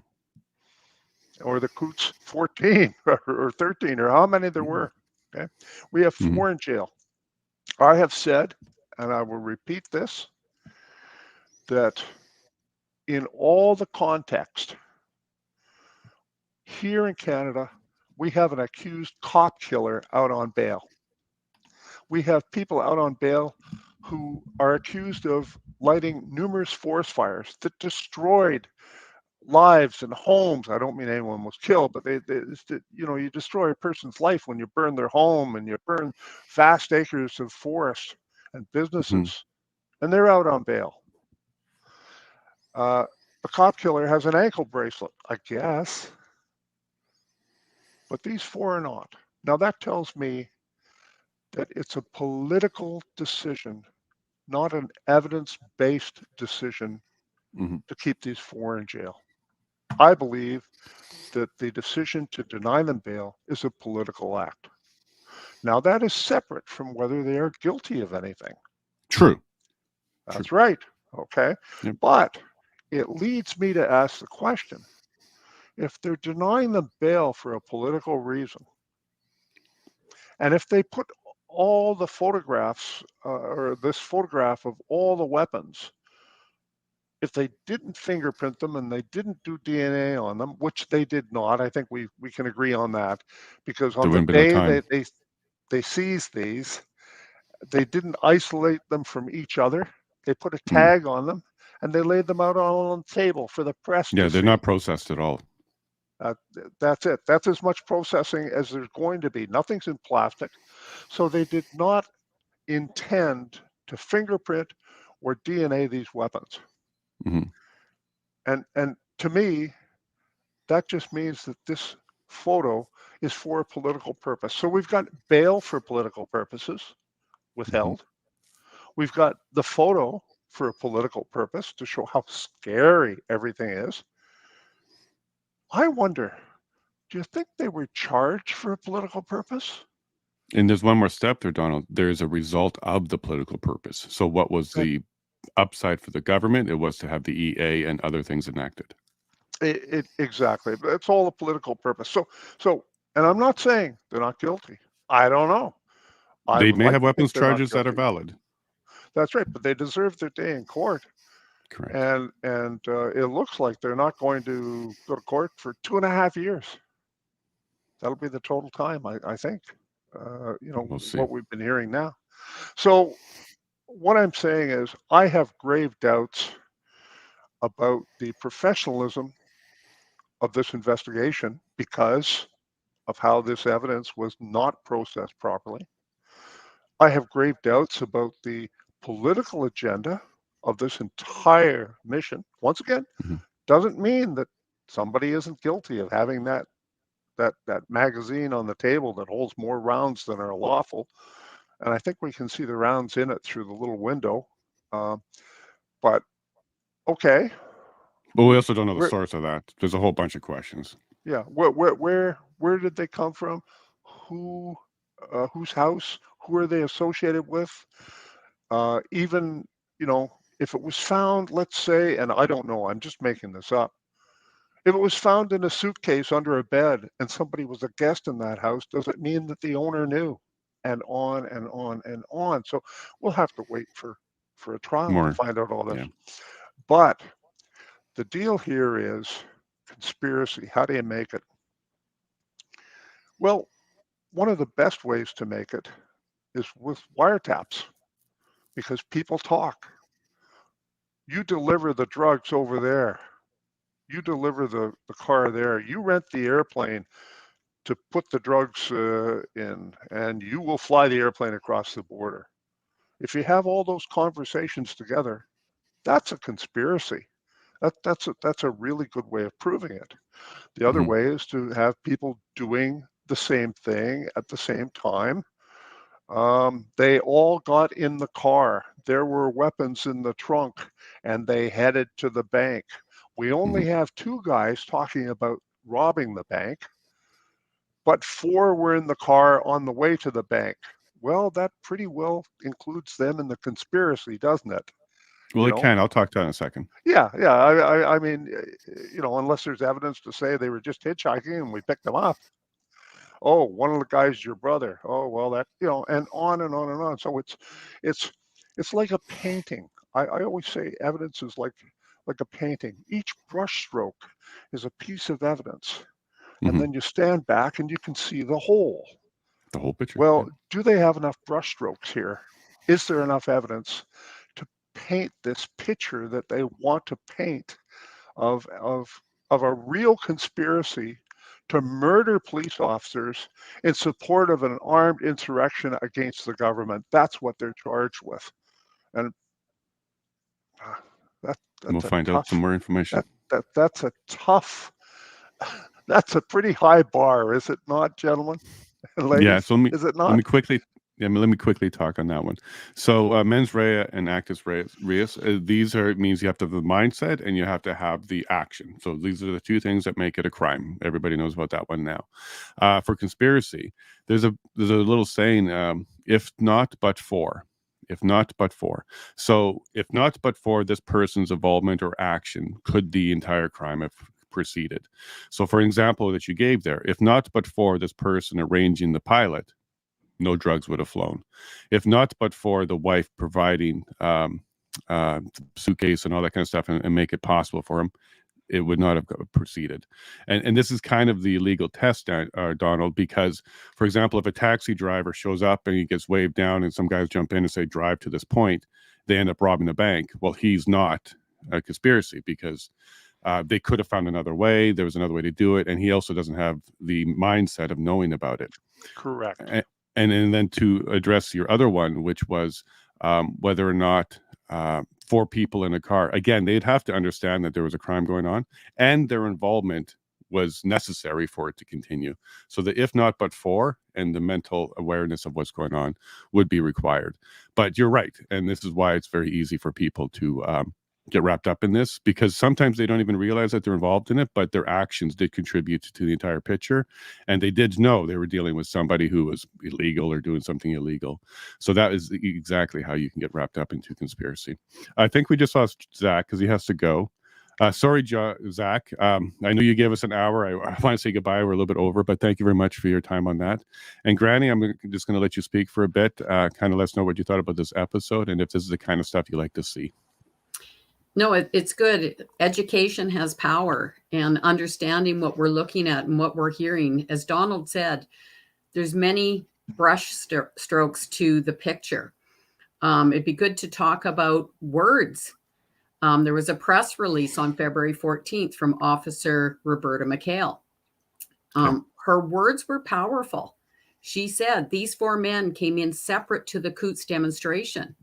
[SPEAKER 2] or the Coutts 14 or 13, or how many there were. Okay. We have 4 in jail. I have said, and I will repeat this, that in all the context here in Canada, we have an accused cop killer out on bail. We have people out on bail who are accused of lighting numerous forest fires that destroyed lives and homes. I don't mean anyone was killed, but you know, you destroy a person's life when you burn their home and you burn vast acres of forest and businesses, and they're out on bail. A cop killer has an ankle bracelet, I guess, but these 4 are not. Now that tells me that it's a political decision, not an evidence-based decision, to keep these 4 in jail. I believe that the decision to deny them bail is a political act. Now, that is separate from whether they are guilty of anything.
[SPEAKER 1] True.
[SPEAKER 2] That's
[SPEAKER 1] True.
[SPEAKER 2] right. Okay.
[SPEAKER 1] Yep.
[SPEAKER 2] But it leads me to ask the question, if they're denying them bail for a political reason, and if they put all the photographs or this photograph of all the weapons, if they didn't fingerprint them and they didn't do DNA on them, which they did not, I think we can agree on that, because on the day they seized these, they didn't isolate them from each other. They put a tag on them and they laid them out on the table for the press to see.
[SPEAKER 1] Yeah, they're not processed at all.
[SPEAKER 2] That's it. That's as much processing as there's going to be. Nothing's in plastic. So they did not intend to fingerprint or DNA these weapons. And to me, that just means that this photo is for a political purpose. So we've got bail for political purposes withheld. We've got the photo for a political purpose to show how scary everything is. I wonder, do you think they were charged for a political purpose?
[SPEAKER 1] And there's one more step there, Donald. There's a result of the political purpose. So what was the upside for the government? It was to have the EA and other things enacted.
[SPEAKER 2] Exactly. It's all a political purpose. So, and I'm not saying they're not guilty. I don't know.
[SPEAKER 1] They may have weapons charges that are valid.
[SPEAKER 2] That's right, but they deserve their day in court.
[SPEAKER 1] Correct.
[SPEAKER 2] And it looks like they're not going to go to court for 2.5 years. That'll be the total time, I think.
[SPEAKER 1] We'll see.
[SPEAKER 2] What we've been hearing now. So what I'm saying is I have grave doubts about the professionalism of this investigation because of how this evidence was not processed properly. I have grave doubts about the political agenda of this entire mission. Once again, doesn't mean that somebody isn't guilty of having that magazine on the table that holds more rounds than are lawful. And I think we can see the rounds in it through the little window. But okay.
[SPEAKER 1] But we also don't know the source of that. There's a whole bunch of questions. Yeah.
[SPEAKER 2] Where did they come from? Whose house? Who are they associated with? Even, if it was found, let's say, and I don't know, I'm just making this up. If it was found in a suitcase under a bed and somebody was a guest in that house, does it mean that the owner knew? And on and on and on. So we'll have to wait for a trial to find out all this. Yeah. But the deal here is conspiracy. How do you make it? Well, one of the best ways to make it is with wiretaps, because people talk. You deliver the drugs over there. You deliver the car there. You rent the airplane to put the drugs in, and you will fly the airplane across the border. If you have all those conversations together, that's a conspiracy. That's a really good way of proving it. The other way is to have people doing the same thing at the same time. They all got in the car. There were weapons in the trunk, and they headed to the bank. We only have 2 guys talking about robbing the bank, but 4 were in the car on the way to the bank. Well, that pretty well includes them in the conspiracy, doesn't it?
[SPEAKER 1] Well, it can. I'll talk to that in a second.
[SPEAKER 2] Yeah. I mean, unless there's evidence to say they were just hitchhiking and we picked them up. Oh, one of the guys, your brother. Oh, well, that, and on and on and on. So it's like a painting. I always say evidence is like a painting. Each brush stroke is a piece of evidence. And then you stand back and you can see the whole
[SPEAKER 1] picture.
[SPEAKER 2] Well, do they have enough brush strokes here? Is there enough evidence to paint this picture that they want to paint of a real conspiracy to murder police officers in support of an armed insurrection against the government? That's what they're charged with. And
[SPEAKER 1] we'll find out some more information.
[SPEAKER 2] That's a pretty high bar, is it not, gentlemen? Ladies,
[SPEAKER 1] yeah, so
[SPEAKER 2] is it not?
[SPEAKER 1] Let me quickly Yeah, let me quickly talk on that one. So mens rea and actus reus, these are, it means you have to have the mindset and you have to have the action. So these are the two things that make it a crime. Everybody knows about that one now. For conspiracy, there's a little saying, if not but for. If not but for. So if not but for this person's involvement or action, could the entire crime have proceeded? So for example that you gave there, if not but for this person arranging the pilot, no drugs would have flown. If not but for the wife providing suitcase and all that kind of stuff and make it possible for him, it would not have proceeded. And this is kind of the legal test, Donald, because, for example, if a taxi driver shows up and he gets waved down and some guys jump in and say, drive to this point, they end up robbing a bank. Well, he's not a conspiracy because they could have found another way. There was another way to do it. And he also doesn't have the mindset of knowing about it.
[SPEAKER 2] Correct.
[SPEAKER 1] And then to address your other one, which was whether or not 4 people in a car, again, they'd have to understand that there was a crime going on and their involvement was necessary for it to continue. So the if not but for and the mental awareness of what's going on would be required. But you're right. And this is why it's very easy for people to get wrapped up in this, because sometimes they don't even realize that they're involved in it, but their actions did contribute to the entire picture. And they did know they were dealing with somebody who was illegal or doing something illegal. So that is exactly how you can get wrapped up into conspiracy. I think we just lost Zach because he has to go. Sorry, Zach. I know you gave us an hour. I want to say goodbye. We're a little bit over, but thank you very much for your time on that. And Granny, I'm just going to let you speak for a bit. Kind of let us know what you thought about this episode and if this is the kind of stuff you like to see.
[SPEAKER 4] No, it's good. Education has power, and understanding what we're looking at and what we're hearing. As Donald said, there's many brush strokes to the picture. It'd be good to talk about words. There was a press release on February 14th from Officer Roberta McHale. Her words were powerful. She said these 4 men came in separate to the Coutts demonstration,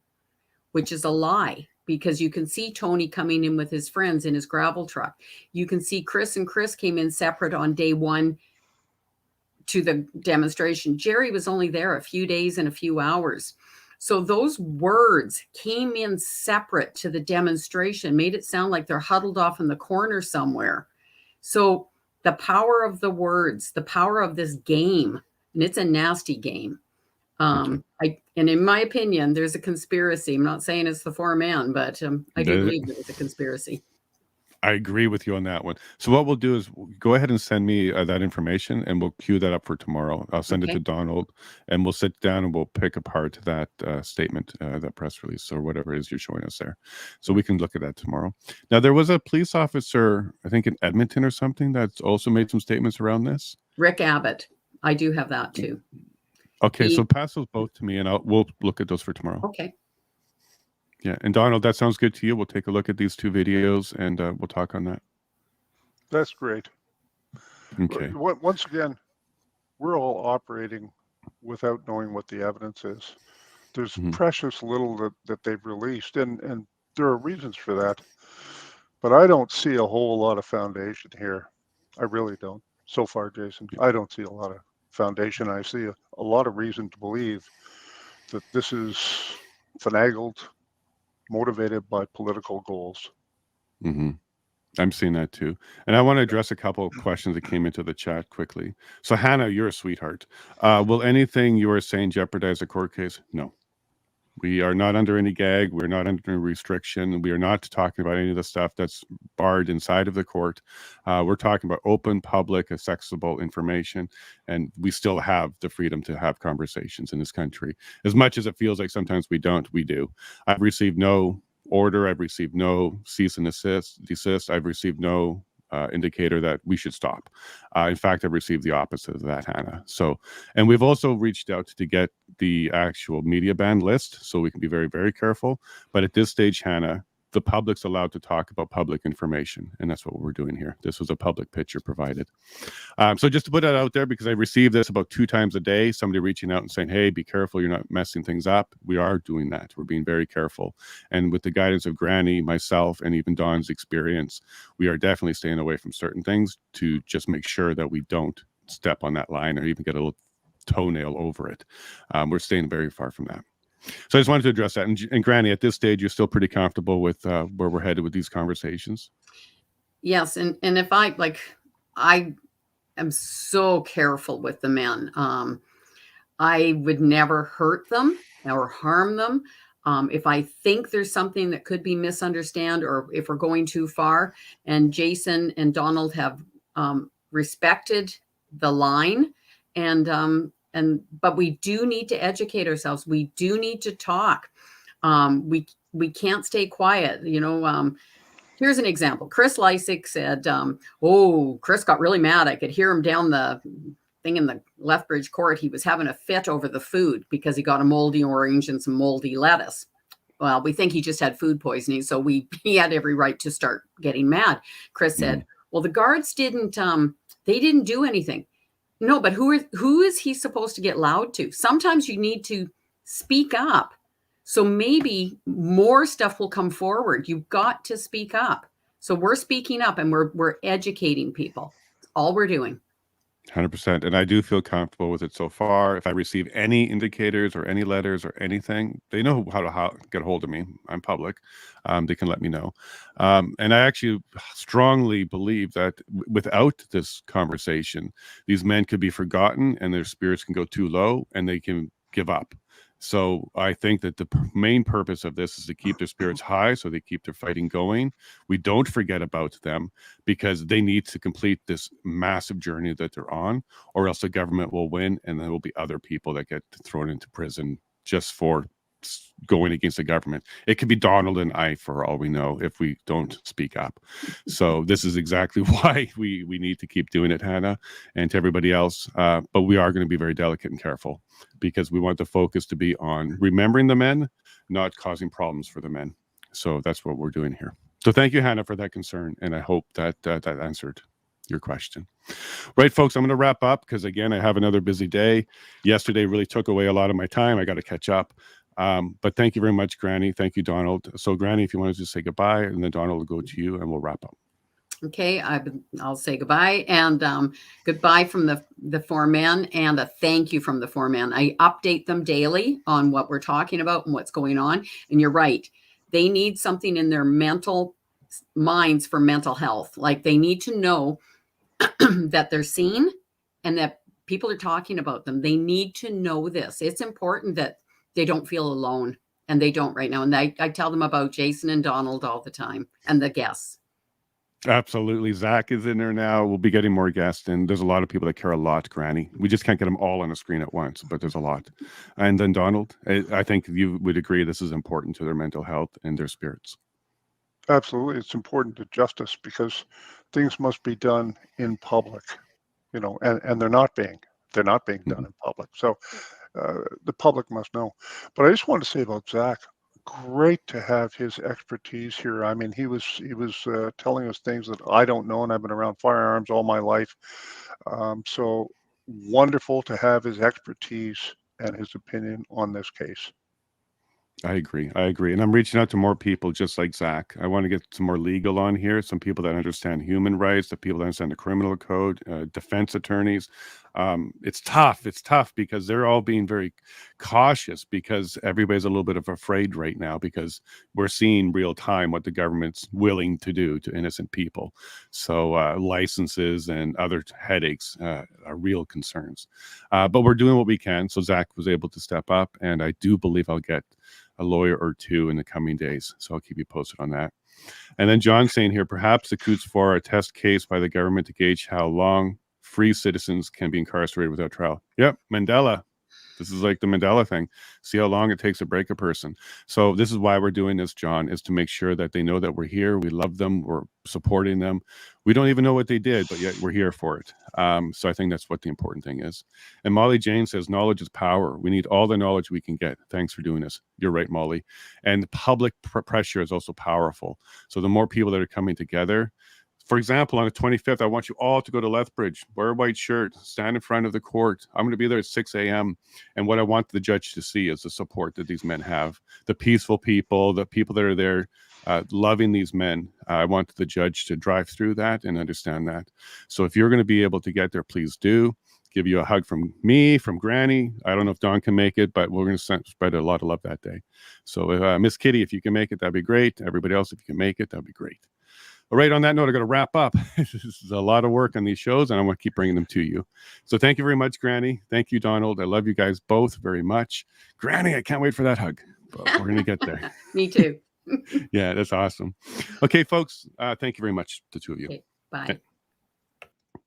[SPEAKER 4] which is a lie. Because you can see Tony coming in with his friends in his gravel truck. You can see Chris and Chris came in separate on day 1 to the demonstration. Jerry was only there a few days and a few hours. So those words came in separate to the demonstration, made it sound like they're huddled off in the corner somewhere. So the power of the words, the power of this game, and it's a nasty game. And in my opinion, there's a conspiracy. I'm not saying it's the 4 men, but I do believe there's a conspiracy.
[SPEAKER 1] I agree with you on that one. So what we'll do is go ahead and send me that information and we'll queue that up for tomorrow. I'll send it to Donald and we'll sit down and we'll pick apart that statement, that press release or whatever it is you're showing us there. So we can look at that tomorrow. Now, there was a police officer, I think in Edmonton or something, that's also made some statements around this.
[SPEAKER 4] Rick Abbott. I do have that too.
[SPEAKER 1] Okay, so pass those both to me and we'll look at those for tomorrow.
[SPEAKER 4] Okay.
[SPEAKER 1] Yeah, and Donald, that sounds good to you. We'll take a look at these 2 videos and we'll talk on that.
[SPEAKER 2] That's great.
[SPEAKER 1] Okay.
[SPEAKER 2] Once again, we're all operating without knowing what the evidence is. There's precious little that they've released, and there are reasons for that. But I don't see a whole lot of foundation here. I really don't. So far, Jason, I don't see a lot of foundation. I see a lot of reason to believe that this is finagled, motivated by political goals.
[SPEAKER 1] I'm seeing that too. And I want to address a couple of questions that came into the chat quickly. So Hannah, you're a sweetheart. Will anything you are saying jeopardize a court case? No. We are not under any gag. We're not under restriction. We are not talking about any of the stuff that's barred inside of the court. We're talking about open, public, accessible information. And we still have the freedom to have conversations in this country. As much as it feels like sometimes we don't, we do. I've received no order. I've received no cease and desist. I've received no indicator that we should stop. In fact, I've received the opposite of that, Hannah. So, and we've also reached out to get the actual media ban list, so we can be very, very careful. But at this stage, Hannah, the public's allowed to talk about public information, and that's what we're doing here. This was a public picture provided. So just to put that out there, because I receive this about 2 times a day, somebody reaching out and saying, hey, be careful, you're not messing things up. We are doing that. We're being very careful. And with the guidance of Granny, myself, and even Dawn's experience, we are definitely staying away from certain things to just make sure that we don't step on that line or even get a little toenail over it. We're staying very far from that. So I just wanted to address that. And Granny, at this stage, you're still pretty comfortable with where we're headed with these conversations?
[SPEAKER 4] Yes. And if I am so careful with the men. I would never hurt them or harm them. If I think there's something that could be misunderstood, or if we're going too far, and Jason and Donald have respected the line, but we do need to educate ourselves. We do need to talk. We can't stay quiet. Here's an example. Chris Lysick said, Chris got really mad. I could hear him down the thing in the Lethbridge court. He was having a fit over the food because he got a moldy orange and some moldy lettuce. Well, we think he just had food poisoning, so he had every right to start getting mad. Chris said, well, the guards didn't do anything. No, but who is he supposed to get loud to? Sometimes you need to speak up. So maybe more stuff will come forward. You've got to speak up. So we're speaking up, and we're educating people. That's all we're doing.
[SPEAKER 1] 100%. And I do feel comfortable with it so far. If I receive any indicators or any letters or anything, they know how to get a hold of me. I'm public. They can let me know. And I actually strongly believe that without this conversation, these men could be forgotten and their spirits can go too low and they can give up. So I think that the main purpose of this is to keep their spirits high, so they keep their fighting going. We don't forget about them, because they need to complete this massive journey that they're on, or else the government will win, and there will be other people that get thrown into prison just for going against the government. It could be Donald and I, for all we know, if we don't speak up. So this is exactly why we need to keep doing it, Hannah, and to everybody else. But we are going to be very delicate and careful, because we want the focus to be on remembering the men, not causing problems for the men. So that's what we're doing here. So thank you, Hannah, for that concern, and I hope that that answered your question. Right, folks, I'm going to wrap up, because again, I have another busy day. Yesterday really took away a lot of my time. I got to catch up. But thank you very much, Granny. Thank you, Donald. So Granny, if you want to just say goodbye, and then Donald will go to you and we'll wrap up.
[SPEAKER 4] Okay, I'll say goodbye, and goodbye from the four men, and a thank you from the four men. I update them daily on what we're talking about and what's going on. And you're right. They need something in their mental minds for mental health. Like, they need to know that they're seen and that people are talking about them. They need to know this. It's important that they don't feel alone, and they don't right now. And I tell them about Jason and Donald all the time, and the guests.
[SPEAKER 1] Absolutely. Zach is in there now. We'll be getting more guests, and there's a lot of people that care a lot, Granny. We just can't get them all on the screen at once, but there's a lot. And then Donald, I think you would agree this is important to their mental health and their spirits.
[SPEAKER 2] Absolutely. It's important to justice, because things must be done in public, and they're not being done in public. So the public must know. But I just want to say about Zach, great to have his expertise here. I mean, he was telling us things that I don't know, and I've been around firearms all my life. So wonderful to have his expertise and his opinion on this case.
[SPEAKER 1] I agree. And I'm reaching out to more people just like Zach. I want to get some more legal on here, some people that understand human rights, the people that understand the criminal code, defense attorneys. It's tough because they're all being very cautious, because everybody's a little bit of afraid right now, because we're seeing real time what the government's willing to do to innocent people. So licenses and other headaches are real concerns. But we're doing what we can. So Zach was able to step up, and I do believe I'll get a lawyer or two in the coming days. So I'll keep you posted on that. And then John's saying here, perhaps the Coutts Four are a test case by the government to gauge how long free citizens can be incarcerated without trial. Yep, Mandela. This is like the Mandela thing. See how long it takes to break a person. So this is why we're doing this, John, is to make sure that they know that we're here. We love them. We're supporting them. We don't even know what they did, but yet we're here for it. So I think that's what the important thing is. And Molly Jane says, knowledge is power. We need all the knowledge we can get. Thanks for doing this. You're right, Molly. And public pressure is also powerful. So the more people that are coming together, for example, on the 25th, I want you all to go to Lethbridge, wear a white shirt, stand in front of the court. I'm going to be there at 6 a.m. And what I want the judge to see is the support that these men have, the peaceful people, the people that are there loving these men. I want the judge to drive through that and understand that. So if you're going to be able to get there, please do. give you a hug from me, from Granny. I don't know if Dawn can make it, but we're going to spread a lot of love that day. So Miss Kitty, if you can make it, that'd be great. Everybody else, if you can make it, that'd be great. All right, on that note, I'm going to wrap up. This is a lot of work on these shows, and I want to keep bringing them to you. So thank you very much, Granny. Thank you, Donald. I love you guys both very much. Granny, I can't wait for that hug. But we're going to get there.
[SPEAKER 4] Me too.
[SPEAKER 1] Yeah, that's awesome. Okay, folks, thank you very much, the two of you.
[SPEAKER 4] Okay, bye.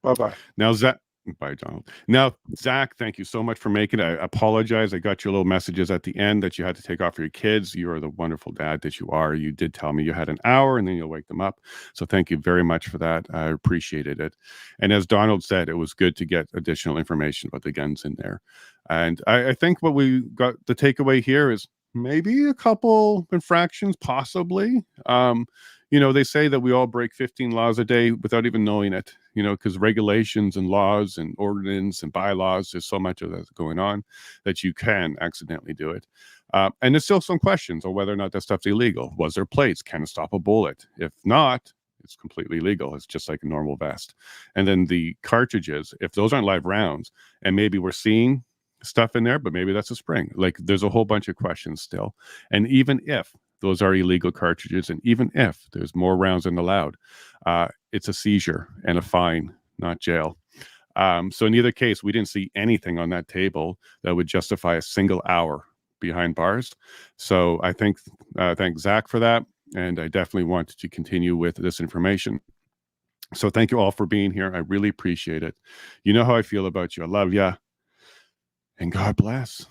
[SPEAKER 2] Bye-bye.
[SPEAKER 1] Now, Zach. Bye, Donald. Now, Zach, thank you so much for making it. I apologize. I got your little messages at the end that you had to take off for your kids. You are the wonderful dad that you are. You did tell me you had an hour and then you'll wake them up. So thank you very much for that. I appreciated it. And as Donald said, it was good to get additional information about the guns in there. And I think what we got, the takeaway here is maybe a couple infractions, possibly. You know, they say that we all break 15 laws a day without even knowing it, you know, because regulations and laws and ordinance and bylaws, there's so much of that going on that you can accidentally do it. And there's still some questions on whether or not that stuff's illegal. Was there plates? Can it stop a bullet? If not, it's completely legal. It's just like a normal vest. And then the cartridges, if those aren't live rounds, and maybe we're seeing stuff in there, but maybe that's a spring. Like there's a whole bunch of questions still. And even if those are illegal cartridges, and even if there's more rounds than allowed, it's a seizure and a fine, not jail. So in either case, we didn't see anything on that table that would justify a single hour behind bars. So I think, thank Zach for that. And I definitely want to continue with this information. So thank you all for being here. I really appreciate it. You know how I feel about you. I love ya. And God bless.